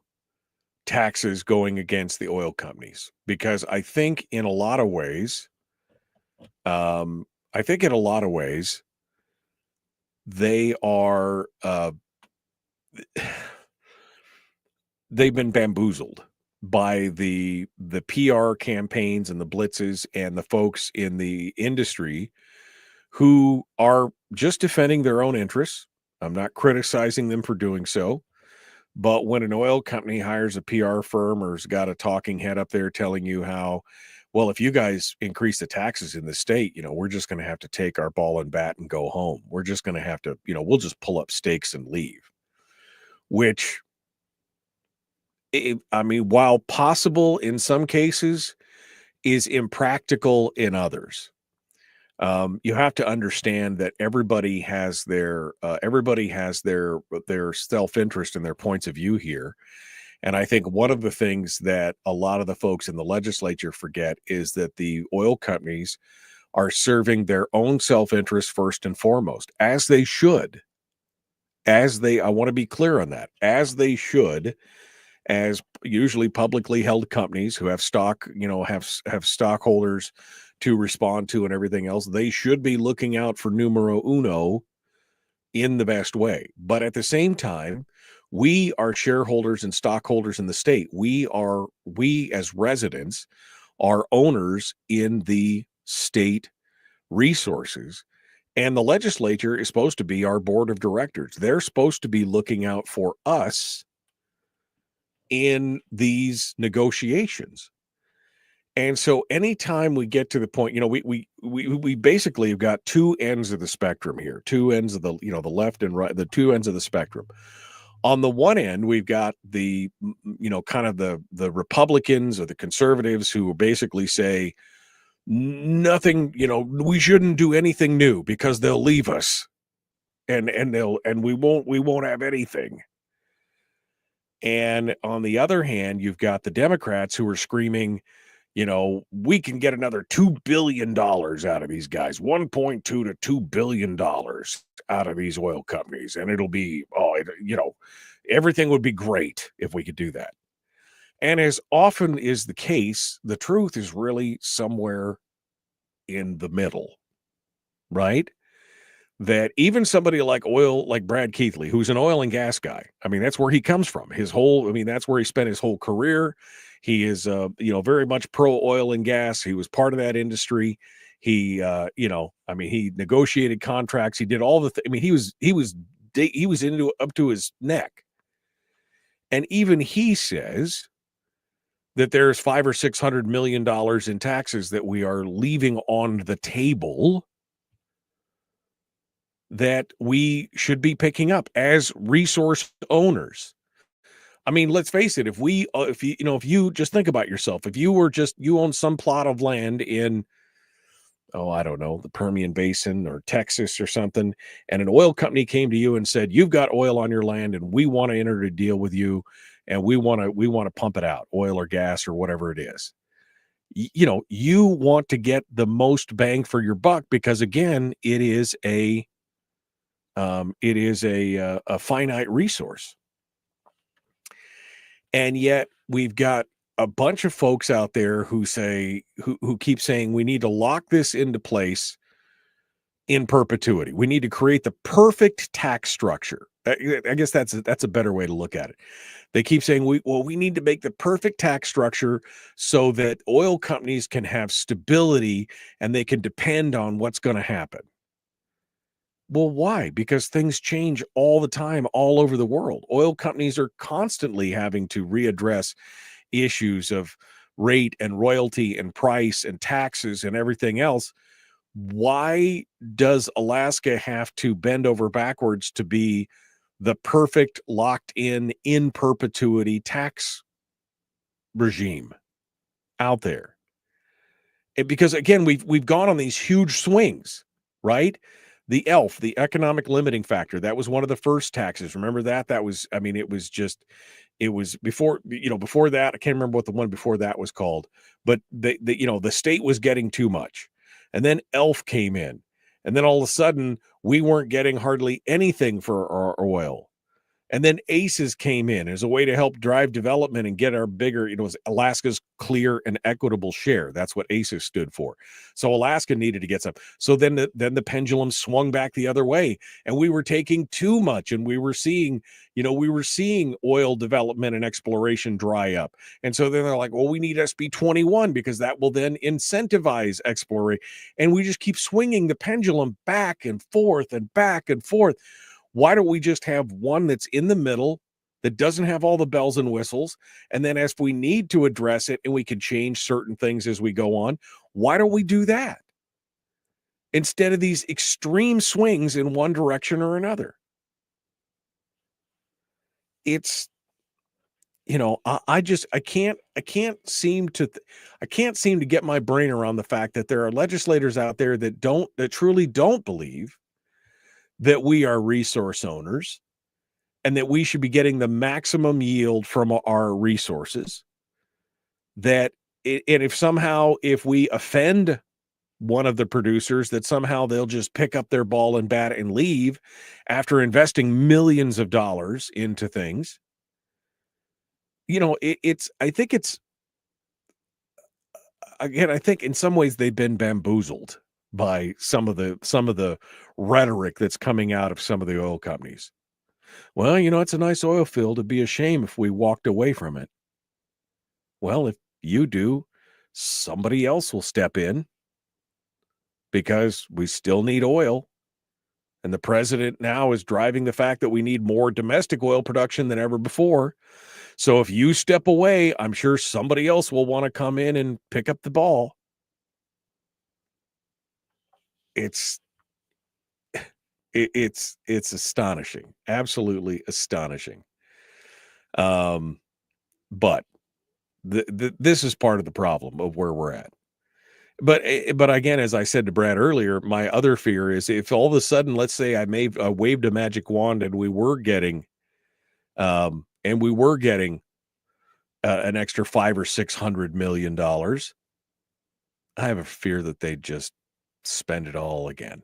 taxes going against the oil companies, because I think in a lot of ways, they are they've been bamboozled by the PR campaigns and the blitzes and the folks in the industry who are just defending their own interests. I'm not criticizing them for doing so, but when an oil company hires a PR firm or has got a talking head up there telling you how, well, if you guys increase the taxes in the state, we're just going to have to take our ball and bat and go home. We're just going to have to, we'll just pull up stakes and leave. Which, while possible in some cases, is impractical in others. You have to understand that everybody has their self-interest and their points of view here. And I think one of the things that a lot of the folks in the legislature forget is that the oil companies are serving their own self-interest first and foremost, as they should. I want to be clear on that, as they should, as usually publicly held companies who have stock, have stockholders to respond to and everything else. They should be looking out for numero uno in the best way. But at the same time, we are shareholders and stockholders in the state. We as residents are owners in the state resources, and the legislature is supposed to be our board of directors. They're supposed to be looking out for us in these negotiations. And so anytime we get to the point, we basically have got two ends of the spectrum here, two ends of the, the left and right, the two ends of the spectrum. On the one end, we've got the, kind of the Republicans or the conservatives who basically say nothing, we shouldn't do anything new because they'll leave us and we won't have anything. And on the other hand, you've got the Democrats who are screaming, we can get another $2 billion out of these guys, 1.2 to $2 billion out of these oil companies. And it'll be, everything would be great if we could do that. And as often is the case, the truth is really somewhere in the middle, right? That even somebody like Brad Keithley, who's an oil and gas guy, that's where he comes from. That's where he spent his whole career. He is, very much pro oil and gas. He was part of that industry. He, he negotiated contracts. He did all the he was into up to his neck. And even he says that there's $500 or $600 million in taxes that we are leaving on the table that we should be picking up as resource owners. Let's face it, if you just think about yourself, if you own some plot of land in, I don't know, the Permian Basin or Texas or something, and an oil company came to you and said, you've got oil on your land and we want to enter a deal with you and we want to pump it out, oil or gas or whatever it is. you want to get the most bang for your buck, because again, it is a finite resource. And yet we've got a bunch of folks out there who keep saying we need to lock this into place in perpetuity. We need to create the perfect tax structure. I guess that's a better way to look at it. They keep saying we need to make the perfect tax structure so that oil companies can have stability and they can depend on what's going to happen. Well, why? Because things change all the time, all over the world. Oil companies are constantly having to readdress issues of rate and royalty and price and taxes and everything else. Why does Alaska have to bend over backwards to be the perfect locked in perpetuity tax regime out there? Because again, we've gone on these huge swings, right? The ELF, the economic limiting factor, that was one of the first taxes. Remember that? That was, I mean, it was before, before that, I can't remember what the one before that was called, but the state was getting too much. And then ELF came in, and then all of a sudden we weren't getting hardly anything for our oil. And then ACES came in as a way to help drive development and get our bigger, Alaska's clear and equitable share. That's what ACES stood for. So Alaska needed to get some. So then the pendulum swung back the other way, and we were taking too much, and we were seeing oil development and exploration dry up. And so then they're like, well, we need SB 21 because that will then incentivize exploration. And we just keep swinging the pendulum back and forth and back and forth. Why don't we just have one that's in the middle, that doesn't have all the bells and whistles? And then if we need to address it and we can change certain things as we go on, why don't we do that? Instead of these extreme swings in one direction or another. It's, I can't seem to get my brain around the fact that there are legislators out there that truly don't believe that we are resource owners and that we should be getting the maximum yield from our resources. And if we offend one of the producers, that somehow they'll just pick up their ball and bat and leave after investing millions of dollars into things. I think in some ways they've been bamboozled by some of the rhetoric that's coming out of some of the oil companies. Well, it's a nice oil field. It'd be a shame if we walked away from it. Well, if you do, somebody else will step in because we still need oil. And the president now is driving the fact that we need more domestic oil production than ever before. So if you step away, I'm sure somebody else will want to come in and pick up the ball. It's astonishing, absolutely astonishing. But this is part of the problem of where we're at. But again, as I said to Brad earlier, my other fear is if all of a sudden, let's say I waved a magic wand and we were getting, an extra $500 or $600 million, I have a fear that they just spend it all again.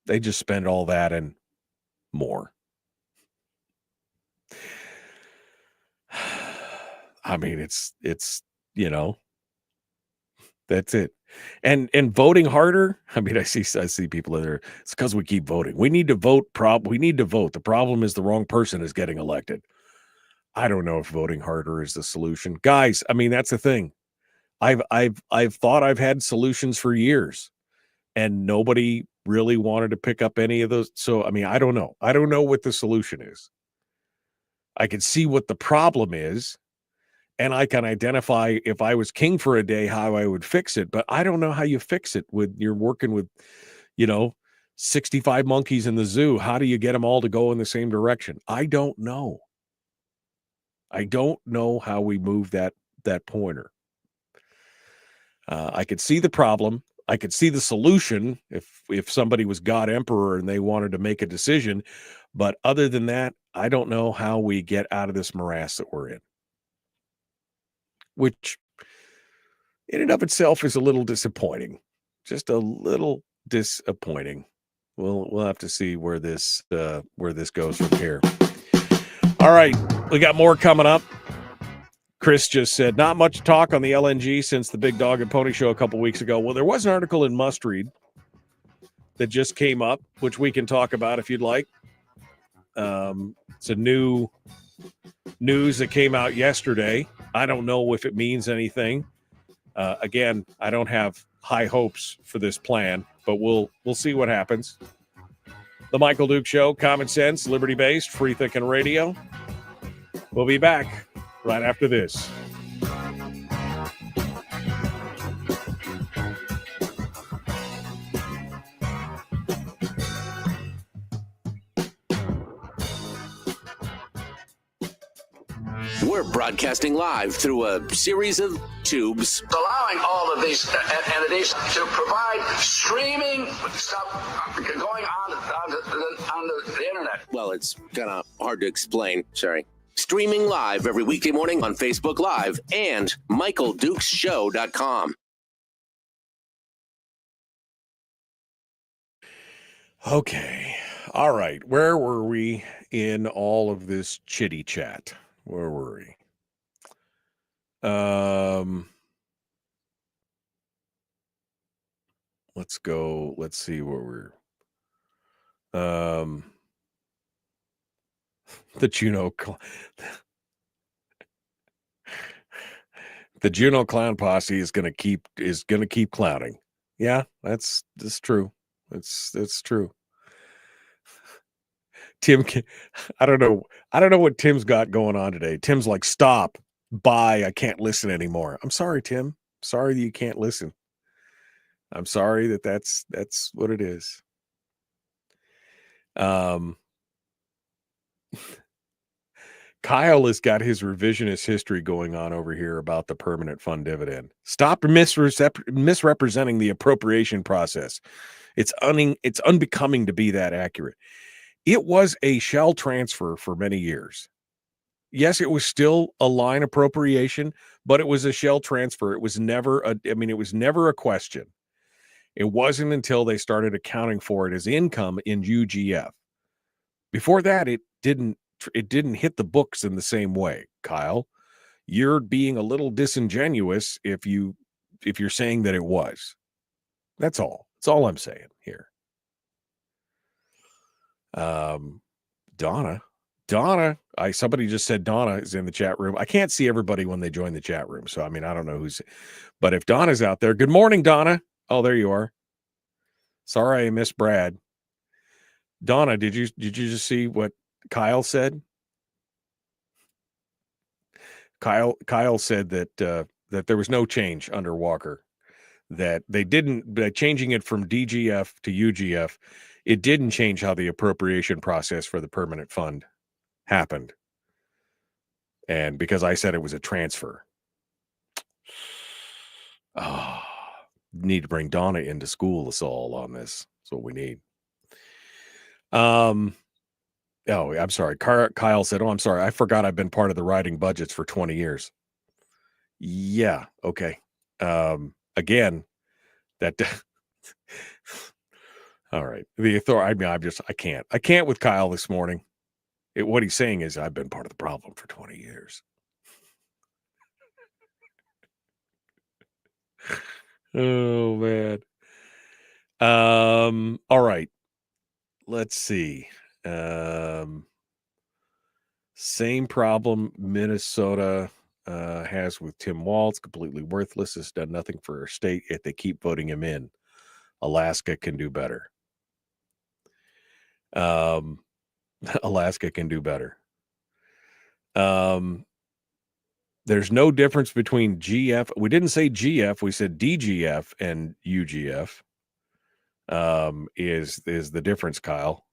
They just spend all that and more. I mean, it's that's it. And voting harder. I mean, I see people there. It's because we keep voting. We need to vote. We need to vote. The problem is the wrong person is getting elected. I don't know if voting harder is the solution, guys. I mean, that's the thing. I've thought I've had solutions for years, and nobody really wanted to pick up any of those. So, I mean, I don't know. I don't know what the solution is. I can see what the problem is, and I can identify if I was king for a day, how I would fix it. But I don't know how you fix it when you're working with, 65 monkeys in the zoo. How do you get them all to go in the same direction? I don't know. I don't know how we move that pointer. I could see the problem. I could see the solution if somebody was God Emperor and they wanted to make a decision. But other than that, I don't know how we get out of this morass that we're in. Which, in and of itself is a little disappointing. Just a little disappointing. We'll have to see where this goes from here. All right, we got more coming up. Chris just said, not much talk on the LNG since the Big Dog and Pony Show a couple weeks ago. Well, there was an article in Must Read that just came up, which we can talk about if you'd like. It's a new news that came out yesterday. I don't know if it means anything. Again, I don't have high hopes for this plan, but we'll see what happens. The Michael Duke Show, common sense, liberty-based, free thinking radio. We'll be back right after this. We're broadcasting live through a series of tubes. Allowing all of these entities to provide streaming stuff going on the internet. Well, it's kind of hard to explain. Sorry. Streaming live every weekday morning on Facebook Live and MichaelDukesShow.com. Okay. All right. Where were we in all of this chitty chat? Where were we? Let's go. Let's see where we're. The Juno clown posse is gonna keep clowning. Yeah, that's true. That's true. Tim, I don't know what Tim's got going on today. Tim's like, stop, bye, I can't listen anymore. I'm sorry, Tim. Sorry that you can't listen. I'm sorry that's what it is. Kyle has got his revisionist history going on over here about the permanent fund dividend. Stop misrepresenting the appropriation process. It's unbecoming to be that accurate. It was a shell transfer for many years. Yes, it was still a line appropriation, but it was a shell transfer. It was never a question. It wasn't until they started accounting for it as income in UGF. Before that, it didn't hit the books in the same way. Kyle, you're being a little disingenuous if you're saying that it was. That's all. That's all I'm saying here. Donna, somebody just said Donna is in the chat room. I can't see everybody when they join the chat room, so I don't know who's, but if Donna's out there, good morning, Donna. Oh, there you are. Sorry I missed Brad. Donna, did you just see what Kyle said? Kyle said that there was no change under Walker, that they didn't, by changing it from DGF to UGF, it didn't change how the appropriation process for the permanent fund happened. And because I said it was a transfer. Oh, need to bring Donna into school us all on this. That's what we need. Oh, I'm sorry. Kyle said, oh, I'm sorry. I forgot I've been part of the writing budgets for 20 years. Yeah. Okay. Again, that, all right. The authority, I can't with Kyle this morning. What he's saying is I've been part of the problem for 20 years. Oh man. All right. Let's see. Same problem Minnesota has with Tim Walz. Completely worthless. Has done nothing for our state, yet they keep voting him in. Alaska can do better. Alaska can do better. There's no difference between GF. We didn't say GF. We said DGF and UGF. Is the difference, Kyle?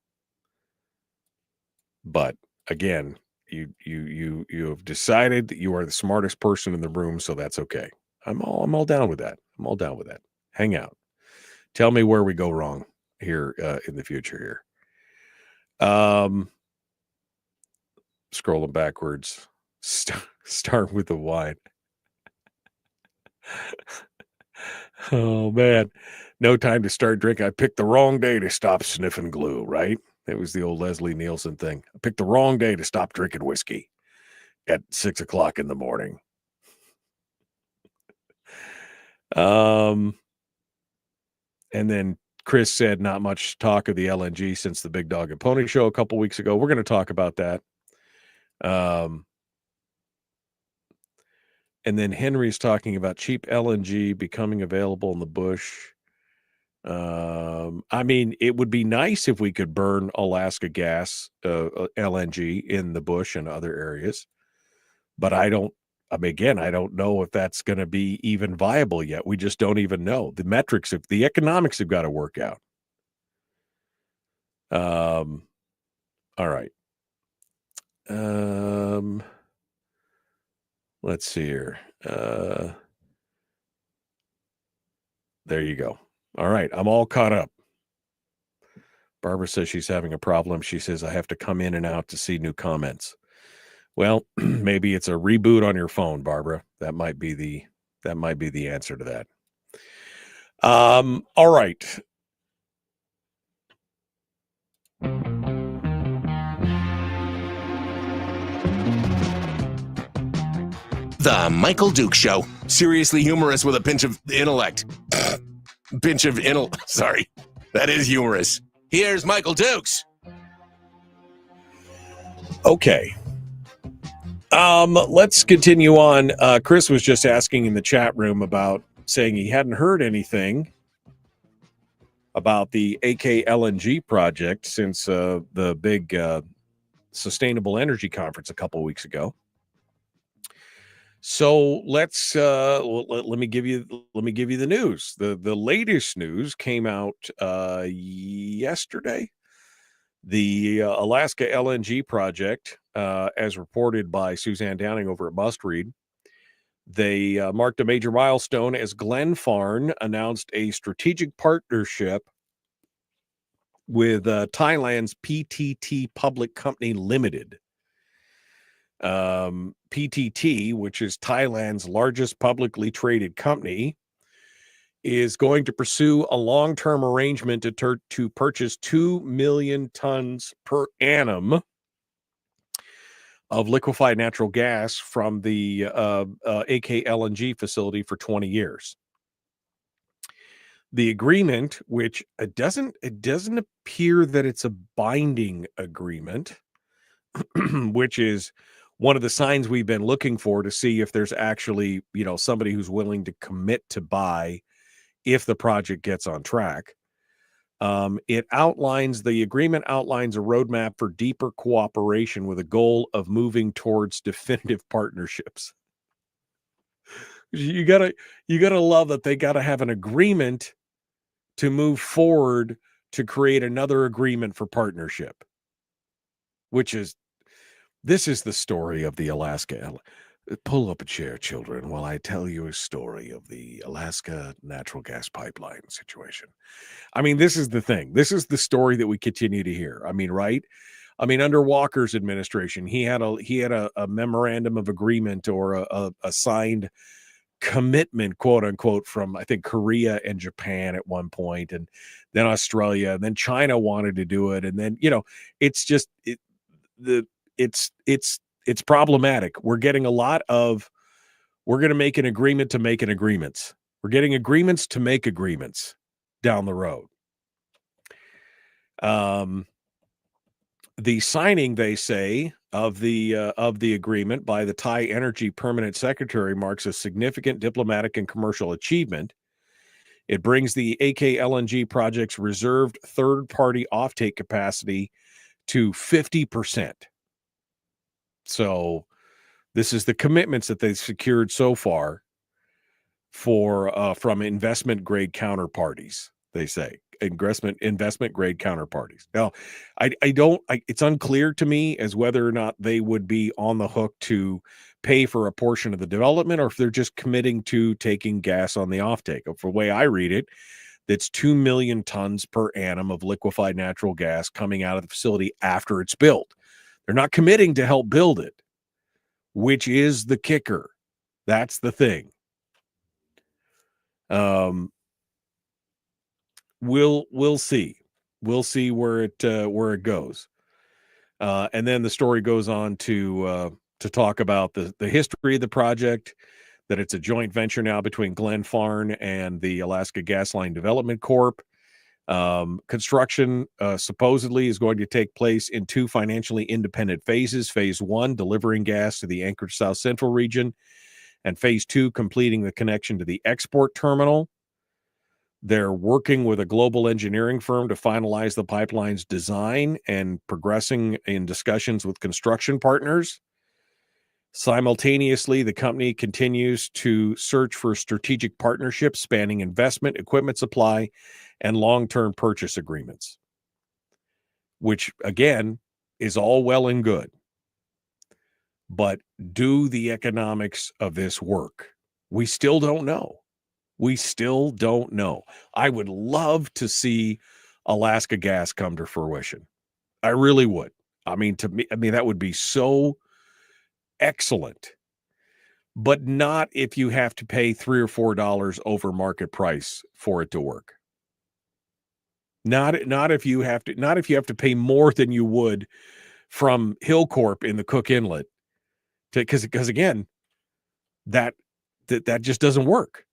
But again, you have decided that you are the smartest person in the room, so that's okay. I'm all down with that. I'm all down with that. Hang out. Tell me where we go wrong here in the future here. Scrolling backwards. Start with the wine. Oh man, no time to start drinking. I picked the wrong day to stop sniffing glue, right? It was the old Leslie Nielsen thing. I picked the wrong day to stop drinking whiskey at 6:00 in the morning. And then Chris said not much talk of the LNG since the Big Dog and Pony Show a couple weeks ago. We're going to talk about that. And then Henry's talking about cheap LNG becoming available in the bush. I mean, it would be nice if we could burn Alaska gas, LNG in the bush and other areas, but I don't know if that's going to be even viable yet. We just don't even know. The metrics of the economics have got to work out. All right. Let's see here. There you go. All right. I'm all caught up. Barbara says she's having a problem. She says, I have to come in and out to see new comments. Well, maybe it's a reboot on your phone, Barbara. That might be the answer to that. All right. The Michael Duke Show. Seriously humorous with a pinch of intellect. Sorry. That is humorous. Here's Michael Dukes. Okay. Let's continue on. Chris was just asking in the chat room about saying he hadn't heard anything about the AKLEG project since the big Sustainable Energy Conference a couple weeks ago. So let's let me give you the news. The latest news came out yesterday. The Alaska LNG project, as reported by Suzanne Downing over at Must Read, they marked a major milestone as Glenfarne announced a strategic partnership with Thailand's PTT Public Company Limited. PTT, which is Thailand's largest publicly traded company, is going to pursue a long-term arrangement to purchase 2 million tons per annum of liquefied natural gas from the AKLEG facility for 20 years. The agreement, which it doesn't appear that it's a binding agreement, which is one of the signs we've been looking for to see if there's actually, somebody who's willing to commit to buy if the project gets on track. The agreement outlines a roadmap for deeper cooperation with a goal of moving towards definitive partnerships. You gotta love that they gotta have an agreement to move forward to create another agreement for partnership, this is the story of the Alaska. Pull up a chair, children, while I tell you a story of the Alaska natural gas pipeline situation. I mean, this is the thing. This is the story that we continue to hear. I mean, right? I mean, under Walker's administration, he had a memorandum of agreement or a signed commitment, quote unquote, from I think Korea and Japan at one point, and then Australia, and then China wanted to do it, and then it's just it's problematic. We're getting a lot of, we're going to make an agreement to make an agreements. We're getting agreements to make agreements down the road. The signing, they say, of the agreement by the Thai Energy Permanent Secretary marks a significant diplomatic and commercial achievement. It brings the AKLEG project's reserved third-party offtake capacity to 50%. So this is the commitments that they've secured so far for from investment grade counterparties, they say. Investment grade counterparties. Now, it's unclear to me as whether or not they would be on the hook to pay for a portion of the development or if they're just committing to taking gas on the offtake. For the way I read it, that's 2 million tons per annum of liquefied natural gas coming out of the facility after it's built. They're not committing to help build it, which is the kicker. That's the thing. We'll see. We'll see where it goes. And then the story goes on to talk about the history of the project, that it's a joint venture now between Glen Farn and the Alaska Gas Line Development Corp. Construction supposedly is going to take place in 2 financially independent phases. Phase 1, delivering gas to the Anchorage South Central region, and phase 2, completing the connection to the export terminal. They're working with a global engineering firm to finalize the pipeline's design and progressing in discussions with construction partners. Simultaneously, the company continues to search for strategic partnerships spanning investment, equipment supply, and long-term purchase agreements, which, again, is all well and good. But do the economics of this work? We still don't know. We still don't know. I would love to see Alaska Gas come to fruition. I really would. I mean, that would be so excellent, but not if you have to pay $3 or $4 over market price for it to work. Not if you have to pay more than you would from Hillcorp in the Cook Inlet, because again, that just doesn't work.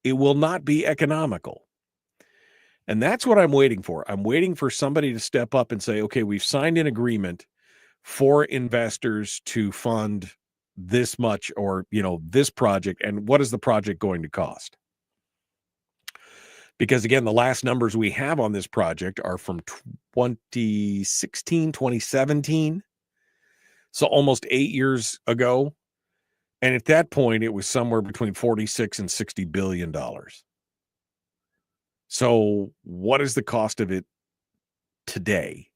It will not be economical. And that's what I'm waiting for. I'm waiting for somebody to step up and say, okay, we've signed an agreement for investors to fund this much, or, this project, and what is the project going to cost? Because again, the last numbers we have on this project are from 2016, 2017. So almost 8 years ago. And at that point, it was somewhere between $46 and $60 billion. So what is the cost of it today,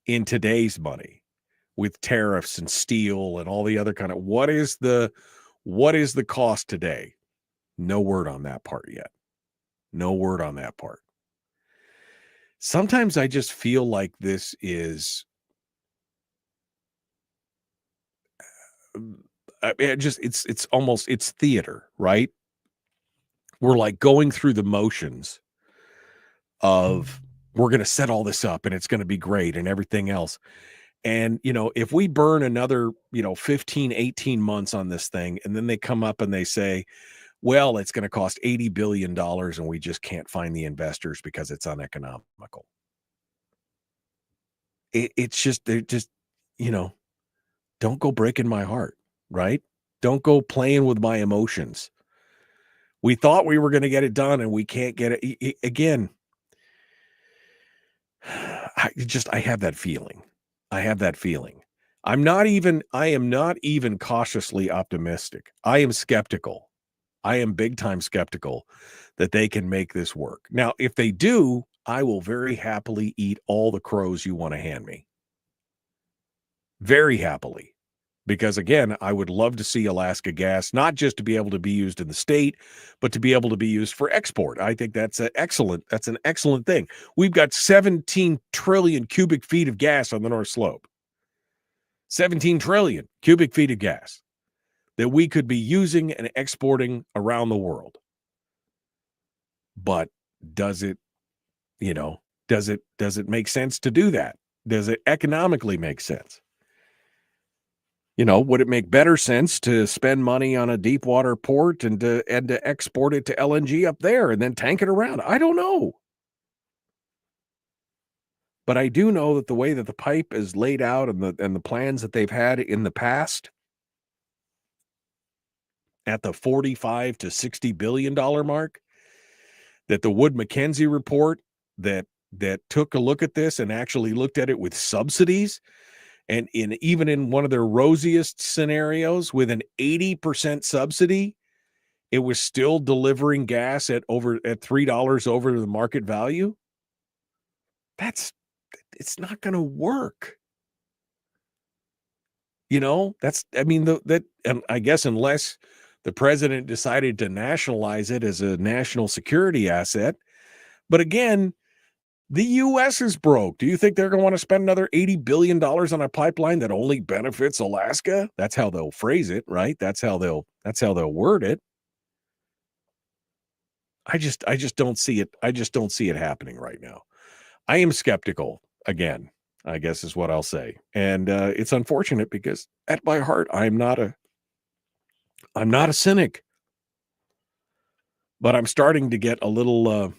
in today's money, with tariffs and steel and all the other kind of, what is the cost today? No word on that part yet. No word on that part. Sometimes I just feel like this is it's theater, right? We're like going through the motions of, we're going to set all this up and it's going to be great and everything else. And, if we burn another, 15, 18 months on this thing, and then they come up and they say, well, it's going to cost $80 billion and we just can't find the investors because it's uneconomical. It's just, they're just, don't go breaking my heart, right? Don't go playing with my emotions. We thought we were going to get it done and we can't get it again. I have that feeling. I am not even cautiously optimistic. I am skeptical. I am big time skeptical that they can make this work. Now, if they do, I will very happily eat all the crows you want to hand me. Very happily. Because again, I would love to see Alaska Gas, not just to be able to be used in the state, but to be able to be used for export. I think that's an excellent thing. We've got 17 trillion cubic feet of gas on the North Slope. 17 trillion cubic feet of gas that we could be using and exporting around the world. But does it make sense to do that? Does it economically make sense? Would it make better sense to spend money on a deep water port and to export it to LNG up there and then tank it around? I don't know. But I do know that the way that the pipe is laid out and the plans that they've had in the past, at the $45 to $60 billion mark, that the Wood Mackenzie report that took a look at this and actually looked at it with subsidies, and even in one of their rosiest scenarios with an 80% subsidy, it was still delivering gas at $3 over the market value. It's not going to work. And I guess unless the president decided to nationalize it as a national security asset. But again, the U.S. is broke. Do you think they're going to want to spend another $80 billion on a pipeline that only benefits Alaska? That's how they'll phrase it, right? That's how they'll word it. I just don't see it. I just don't see it happening right now. I am skeptical again, I guess is what I'll say. And it's unfortunate because at my heart, I'm not a cynic, but I'm starting to get a little,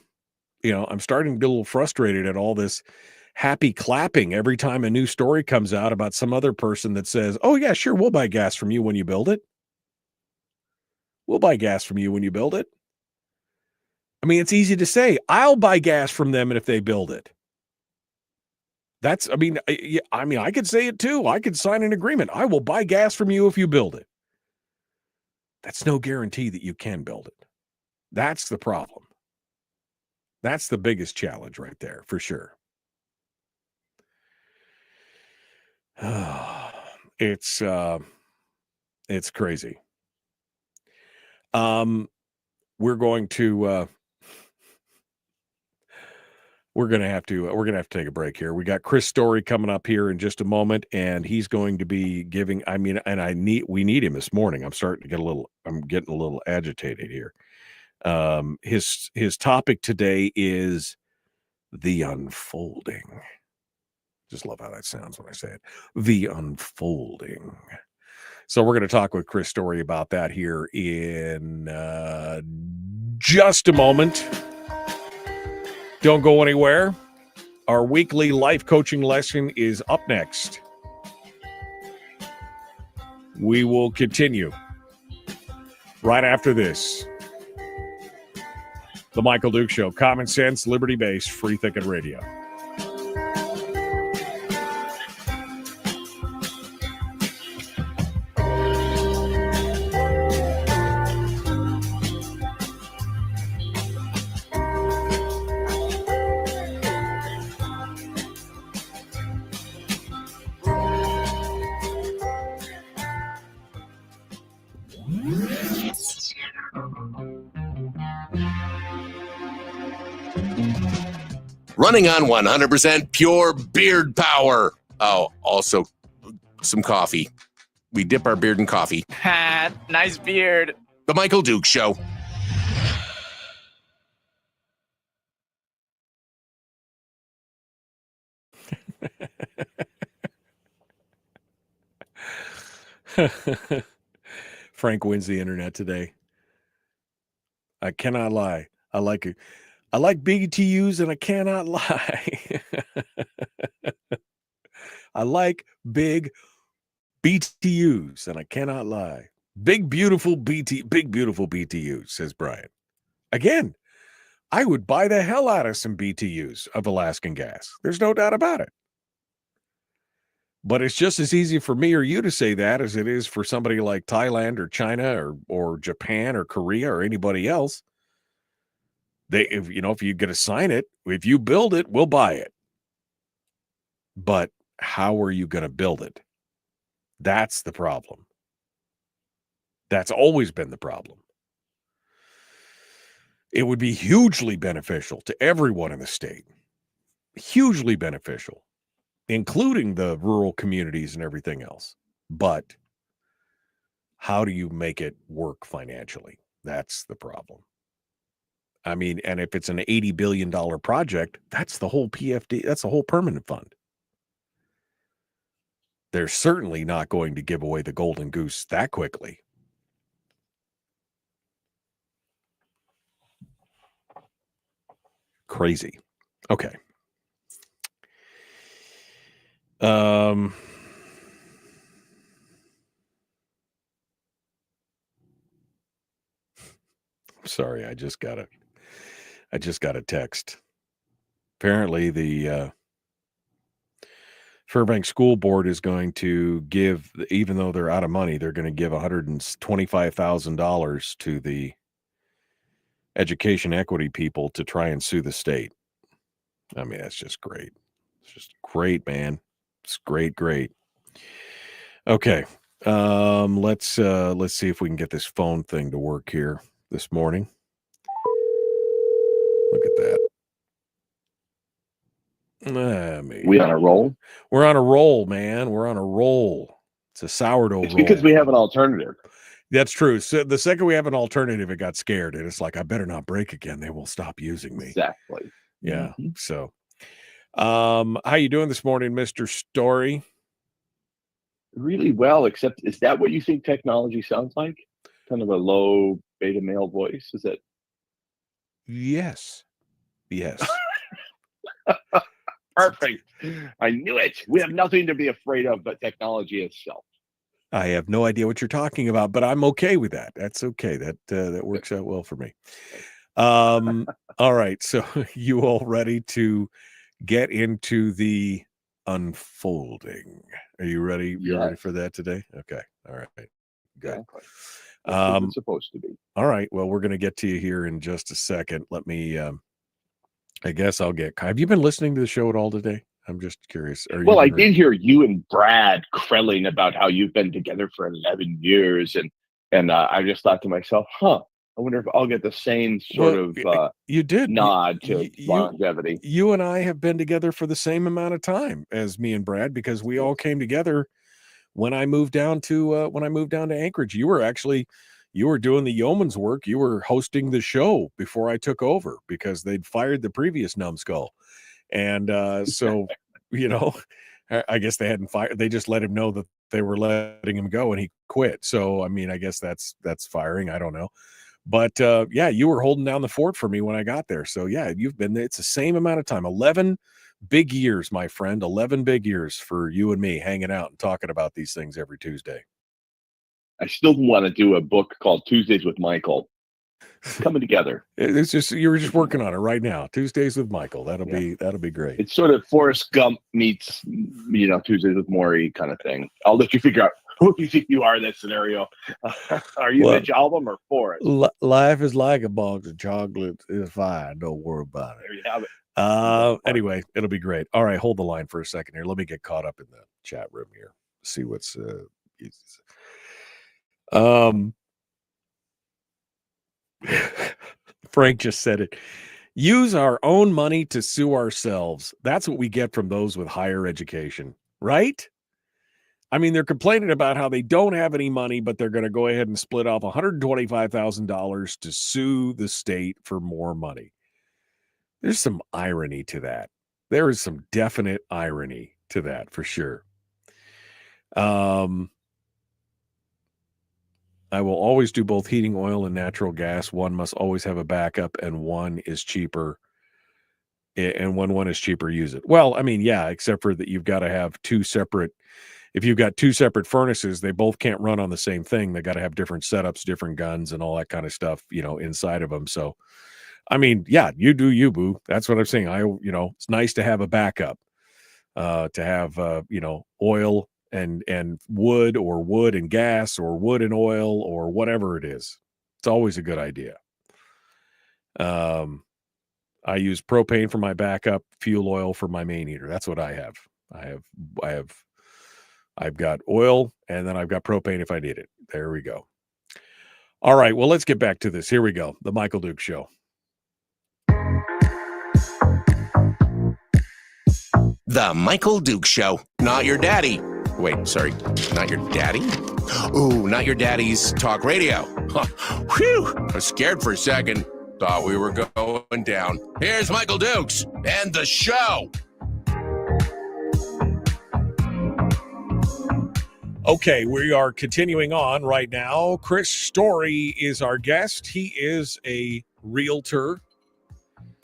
I'm starting to get a little frustrated at all this happy clapping every time a new story comes out about some other person that says, oh yeah, sure, we'll buy gas from you when you build it. We'll buy gas from you when you build it. I mean, it's easy to say, I'll buy gas from them and if they build it. I mean, I could say it too. I could sign an agreement. I will buy gas from you if you build it. That's no guarantee that you can build it. That's the problem. That's the biggest challenge right there, for sure. It's crazy. We're going to have to take a break here. We got Chris Story coming up here in just a moment, and he's going to be giving. We need him this morning. I'm getting a little agitated here. His topic today is the unfolding. Just love how that sounds when I say it. The unfolding. So we're going to talk with Chris Story about that here in just a moment. Don't go anywhere. Our weekly life coaching lesson is up next. We will continue right after this. The Michael Duke Show. Common sense, liberty-based, free thinking radio. Running on 100% pure beard power. Oh, also some coffee. We dip our beard in coffee. Nice beard. The Michael Duke Show. Frank wins the internet today. I cannot lie. I like BTUs and I cannot lie. I like big BTUs and I cannot lie. Big beautiful BTUs, says Brian. Again, I would buy the hell out of some BTUs of Alaskan gas. There's no doubt about it. But it's just as easy for me or you to say that as it is for somebody like Thailand or China or Japan or Korea or anybody else. If you get to sign it, if you build it, we'll buy it. But how are you going to build it? That's the problem. That's always been the problem. It would be hugely beneficial to everyone in the state. Hugely beneficial, including the rural communities and everything else. But how do you make it work financially? That's the problem. I mean, and if it's an $80 billion project, that's the whole PFD. That's the whole permanent fund. They're certainly not going to give away the golden goose that quickly. Crazy. Okay. Sorry, I just got a text. Apparently the Fairbanks School Board is going to give, even though they're out of money, they're going to give $125,000 to the education equity people to try and sue the state. I mean, that's just great. It's just great, man. It's great. Okay. Let's see if we can get this phone thing to work here this morning. Look at that. We on a roll? We're on a roll, man. We're on a roll. It's a sourdough roll. Because we have an alternative. That's true. So the second we have an alternative, it got scared, and it's like, I better not break again. They will stop using me. Exactly. Yeah. So, how you doing this morning, Mr. Story? Really well, except is that what you think technology sounds like? Kind of a low beta male voice? Is it? Yes. Yes. Perfect. I knew it. We have nothing to be afraid of but technology itself. I have no idea what you're talking about, but I'm okay with that. That's okay. That works out well for me. All right. So you all ready to get into the unfolding? Are you ready? You ready for that today? Okay. All right. Good. Exactly. That's what it's supposed to be. All right. Well, we're going to get to you here in just a second. Let me, I guess have you been listening to the show at all today? I'm just curious. Well, I did hear you and Brad krilling about how you've been together for 11 years. And I just thought to myself, I wonder if I'll get the same sort of you did nod to longevity. You and I have been together for the same amount of time as me and Brad, because we all came together when I moved down to Anchorage. You were doing the yeoman's work. You were hosting the show before I took over, because they'd fired the previous numbskull. And so, I guess they hadn't fired. They just let him know that they were letting him go, and he quit. So, I mean, I guess that's firing. I don't know. But you were holding down the fort for me when I got there. So, yeah, you've been there. It's the same amount of time. 11 big years, my friend. 11 big years for you and me hanging out and talking about these things every Tuesday. I still want to do a book called Tuesdays with Michael. Coming together. It's just, you were just working on it right now. Tuesdays with Michael. That'll be great. It's sort of Forrest Gump meets, Tuesdays with Maury kind of thing. I'll let you figure out who you think you are in that scenario. Are you Mitch Album or Forrest? Life is like a box of chocolates. It's fine. Don't worry about it. There you have it. Anyway, it'll be great. All right, hold the line for a second here. Let me get caught up in the chat room here. See what's Frank just said it. Use our own money to sue ourselves. That's what we get from those with higher education, right? I mean, they're complaining about how they don't have any money, but they're going to go ahead and split off $125,000 to sue the state for more money. There's some irony to that. There is some definite irony to that, for sure. I will always do both heating oil and natural gas. One must always have a backup, and one is cheaper. And when one is cheaper, use it. Well, I mean, yeah, except for that you've got to have two separate. If you've got two separate furnaces, they both can't run on the same thing. They got to have different setups, different guns, and all that kind of stuff, inside of them. So, I mean, yeah, you do you, boo. That's what I'm saying. It's nice to have a backup, to have, oil and wood, or wood and gas, or wood and oil, or whatever it is. It's always a good idea. I use propane for my backup, fuel oil for my main heater. That's what I have. I've got oil, and then I've got propane if I need it. There we go. All right, well, let's get back to this. Here we go. The Michael Duke Show. The Michael Duke Show. Not your daddy. Wait, sorry. Not your daddy? Ooh, not your daddy's talk radio. Whew. I was scared for a second. Thought we were going down. Here's Michael Dukes and the show. Okay, we are continuing on right now. Chris Story is our guest. He is a realtor.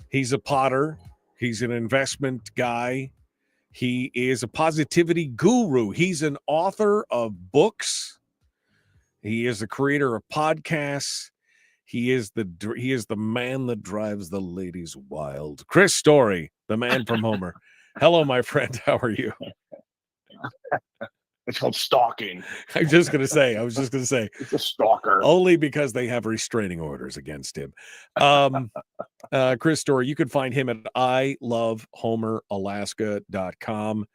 He's a potter. He's an investment guy. He is a positivity guru. He's an author of books. He is the creator of podcasts. He is the man that drives the ladies wild. Chris Story, the man from Homer. Hello, my friend. How are you? It's called stalking. I was just going to say. It's a stalker. Only because they have restraining orders against him. Chris Story, you can find him at ilovehomeralaska.com.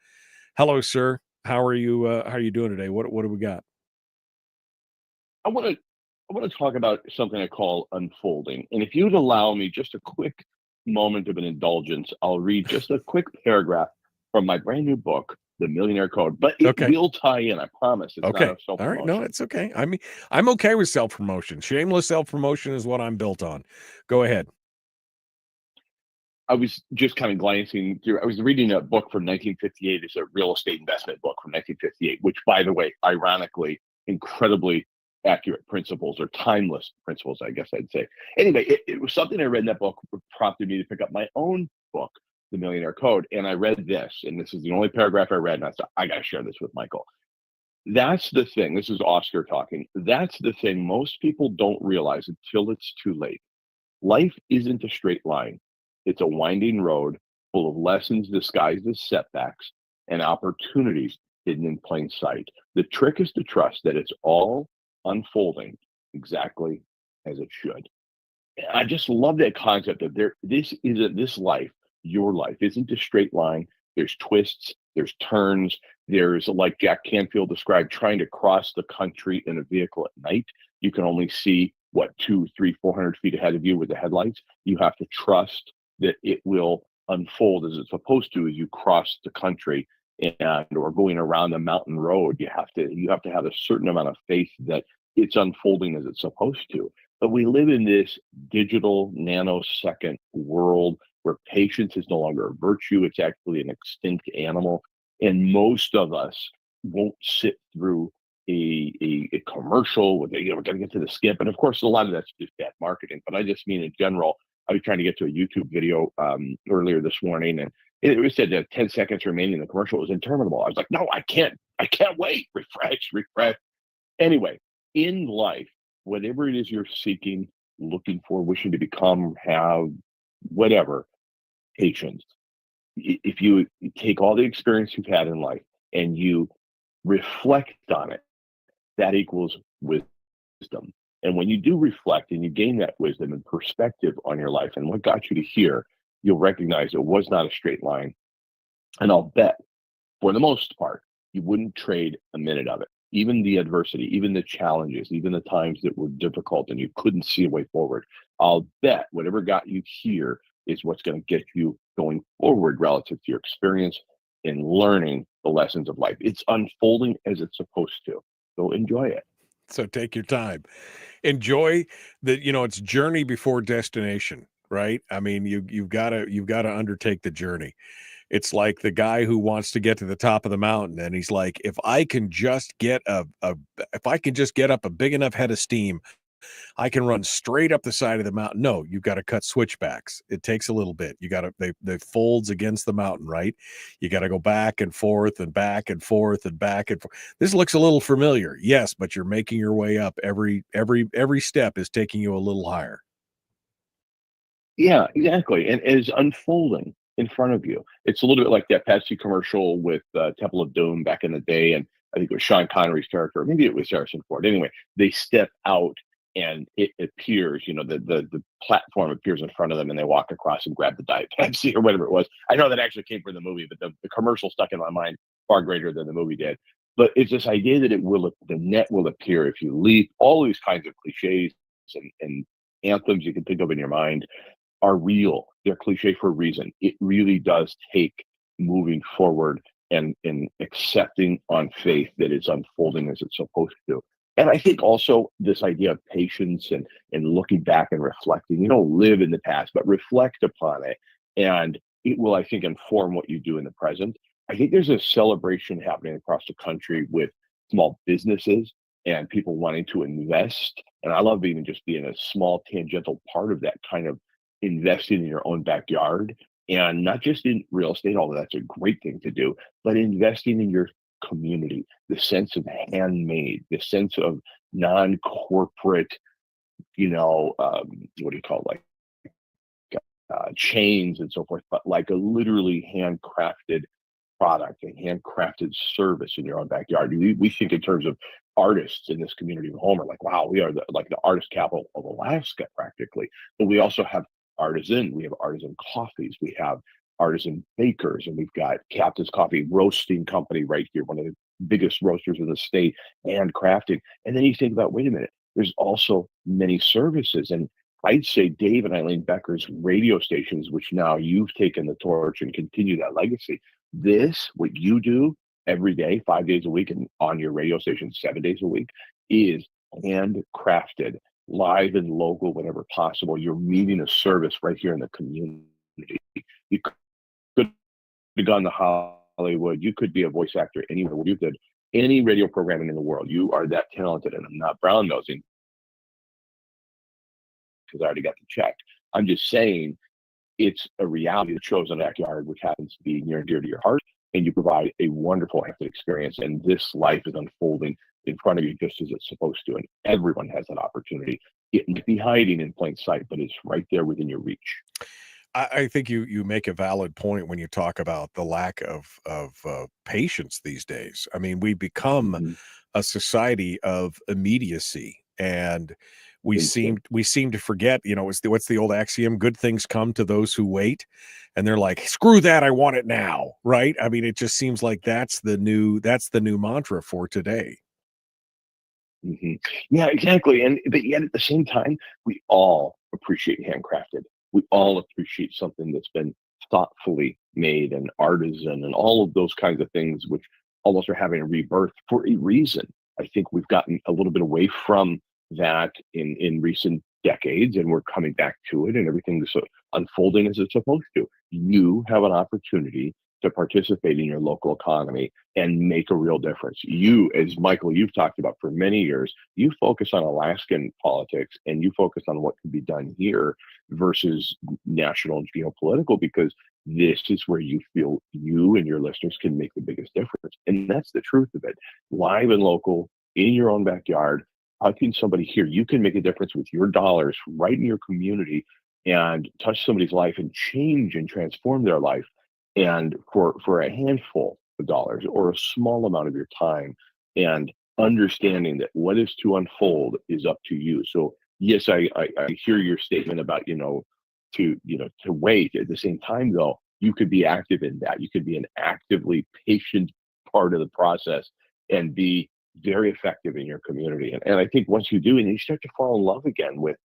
Hello, sir. How are you? How are you doing today? What do we got? I want to talk about something I call unfolding. And if you'd allow me just a quick moment of an indulgence, I'll read just a quick paragraph from my brand new book, the Millionaire Code, but it Okay. will tie in. I promise. It's Okay. not a All self-promotion. right. No, it's okay. I mean, I'm okay with self-promotion. Shameless self-promotion is what I'm built on. Go ahead. I was just kind of glancing through. I was reading a book from 1958. It's a real estate investment book from 1958, which, by the way, ironically, incredibly accurate principles or timeless principles, I guess I'd say. Anyway, it was something I read in that book prompted me to pick up my own book, The Millionaire Code. And I read this, and this is the only paragraph I read. And I thought, I got to share this with Michael. That's the thing. This is Oscar talking. That's the thing most people don't realize until it's too late. Life isn't a straight line. It's a winding road full of lessons disguised as setbacks and opportunities hidden in plain sight. The trick is to trust that it's all unfolding exactly as it should. I just love that concept of this life, your life, isn't a straight line. There's twists, there's turns, there's, like Jack Canfield described, trying to cross the country in a vehicle at night. You can only see 200, 300, 400 feet ahead of you with the headlights. You have to trust that it will unfold as it's supposed to as you cross the country or going around a mountain road. You have to have a certain amount of faith that it's unfolding as it's supposed to. But we live in this digital nanosecond world where patience is no longer a virtue. It's actually an extinct animal. And most of us won't sit through a commercial with, we're going to get to the skip. And of course, a lot of that's just bad marketing. But I just mean in general, I was trying to get to a YouTube video earlier this morning, and it said that 10 seconds remaining in the commercial was interminable. I was like, no, I can't wait. Refresh. Anyway, in life, whatever it is you're seeking, looking for, wishing to become, have, whatever, patience. If you take all the experience you've had in life and you reflect on it, that equals wisdom. And when you do reflect and you gain that wisdom and perspective on your life and what got you to here, you'll recognize it was not a straight line. And I'll bet, for the most part, you wouldn't trade a minute of it. Even the adversity, even the challenges, even the times that were difficult and you couldn't see a way forward. I'll bet whatever got you here is what's going to get you going forward relative to your experience in learning the lessons of life. It's unfolding as it's supposed to. So enjoy it. So take your time. Enjoy it's journey before destination, right? I mean, you've got to undertake the journey. It's like the guy who wants to get to the top of the mountain and he's like, if I can just get up a big enough head of steam, I can run straight up the side of the mountain. No, you've got to cut switchbacks. It takes a little bit. You got to, they folds against the mountain, right? You got to go back and forth and back and forth and back and forth. This looks a little familiar. Yes, but you're making your way up. Every step is taking you a little higher. Yeah, exactly. And it is unfolding in front of you. It's a little bit like that Pepsi commercial with Temple of Doom back in the day. And I think it was Sean Connery's character, or maybe it was Harrison Ford. Anyway, they step out and it appears, the platform appears in front of them and they walk across and grab the Diet Pepsi or whatever it was. I know that actually came from the movie, but the commercial stuck in my mind far greater than the movie did. But it's this idea that the net will appear if you leap. All these kinds of cliches and anthems you can think of in your mind are real. They're cliche for a reason. It really does take moving forward and accepting on faith that it's unfolding as it's supposed to. And I think also this idea of patience and looking back and reflecting. You don't live in the past, but reflect upon it. And it will, I think, inform what you do in the present. I think there's a celebration happening across the country with small businesses and people wanting to invest. And I love even just being a small tangential part of that kind of investing in your own backyard, and not just in real estate, although that's a great thing to do, but investing in your community, the sense of handmade, the sense of non-corporate, what do you call it, like chains and so forth, but like a literally handcrafted product and handcrafted service in your own backyard. We think in terms of artists in this community of Homer, like, wow, we are the artist capital of Alaska practically. But we also have we have artisan coffees, we have artisan bakers, and we've got Captain's Coffee Roasting Company right here, one of the biggest roasters in the state, handcrafted. And then you think about, wait a minute, there's also many services. And I'd say Dave and Eileen Becker's radio stations, which now you've taken the torch and continue that legacy. What you do every day, 5 days a week, and on your radio station 7 days a week is handcrafted, live and local whenever possible. You're meeting a service right here in the community. You could have gone to Hollywood. You could be a voice actor anywhere. You did any radio programming in the world. You are that talented, and I'm not brown nosing because I already got the check. I'm just saying it's a reality that shows in the backyard, which happens to be near and dear to your heart, and you provide a wonderful experience. And this life is unfolding in front of you just as it's supposed to, and everyone has that opportunity. It might be hiding in plain sight, but it's right there within your reach. I think you make a valid point when you talk about the lack of patience these days. I mean, we become a society of immediacy, and we seem to forget. You know, what's the old axiom? Good things come to those who wait, and they're like, screw that, I want it now, right? I mean, it just seems like that's the new mantra for today. Yeah, exactly. But yet at the same time, we all appreciate handcrafted. We all appreciate something that's been thoughtfully made and artisan and all of those kinds of things, which almost are having a rebirth for a reason. I think we've gotten a little bit away from that in recent decades, and we're coming back to it, and everything's unfolding as it's supposed to. You have an opportunity to participate in your local economy and make a real difference. You, as Michael, you've talked about for many years, you focus on Alaskan politics and you focus on what can be done here versus national and geopolitical, because this is where you feel you and your listeners can make the biggest difference. And that's the truth of it. Live and local, in your own backyard, touching somebody here, you can make a difference with your dollars right in your community and touch somebody's life and change and transform their life. And for a handful of dollars or a small amount of your time, and understanding that what is to unfold is up to you. So yes, I hear your statement about, to wait. At the same time, though, you could be active in that. You could be an actively patient part of the process and be very effective in your community. And I think once you do, and you start to fall in love again with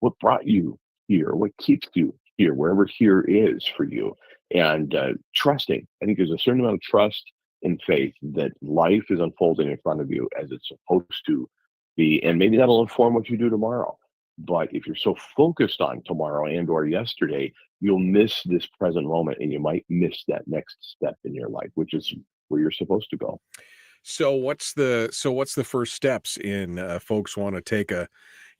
what brought you here, what keeps you here, wherever here is for you. And trusting. I think there's a certain amount of trust and faith that life is unfolding in front of you as it's supposed to be. And maybe that'll inform what you do tomorrow. But if you're so focused on tomorrow and or yesterday, you'll miss this present moment, and you might miss that next step in your life, which is where you're supposed to go. So what's the first steps in folks want to take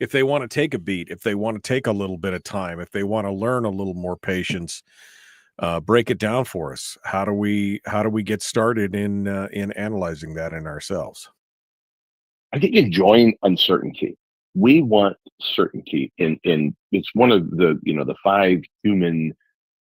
if they want to take a beat, if they want to take a little bit of time, if they want to learn a little more patience? Break it down for us. How do we get started in analyzing that in ourselves? I think enjoying uncertainty. We want certainty, in it's one of the 5 human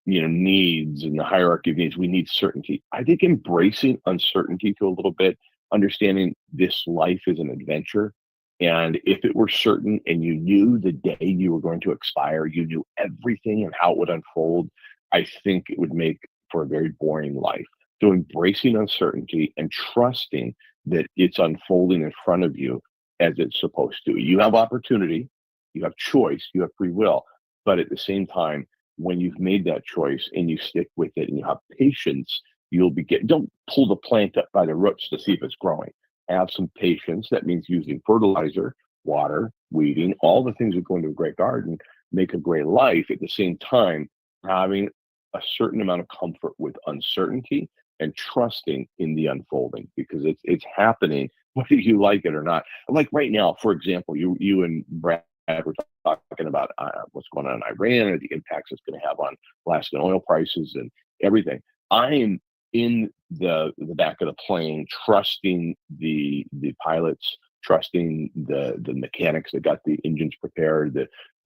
needs in the hierarchy of needs. We need certainty. I think embracing uncertainty to a little bit, understanding this life is an adventure, and if it were certain and you knew the day you were going to expire, you knew everything and how it would unfold, I think it would make for a very boring life. So embracing uncertainty and trusting that it's unfolding in front of you as it's supposed to. You have opportunity, you have choice, you have free will, but at the same time, when you've made that choice and you stick with it and you have patience, don't pull the plant up by the roots to see if it's growing. Have some patience. That means using fertilizer, water, weeding, all the things that go into a great garden, make a great life. At the same time, having a certain amount of comfort with uncertainty and trusting in the unfolding, because it's happening whether you like it or not. Like right now, for example, you and Brad were talking about what's going on in Iran and the impacts it's going to have on Alaskan oil prices and everything. I'm in the back of the plane, trusting the pilots, trusting the mechanics that got the engines prepared,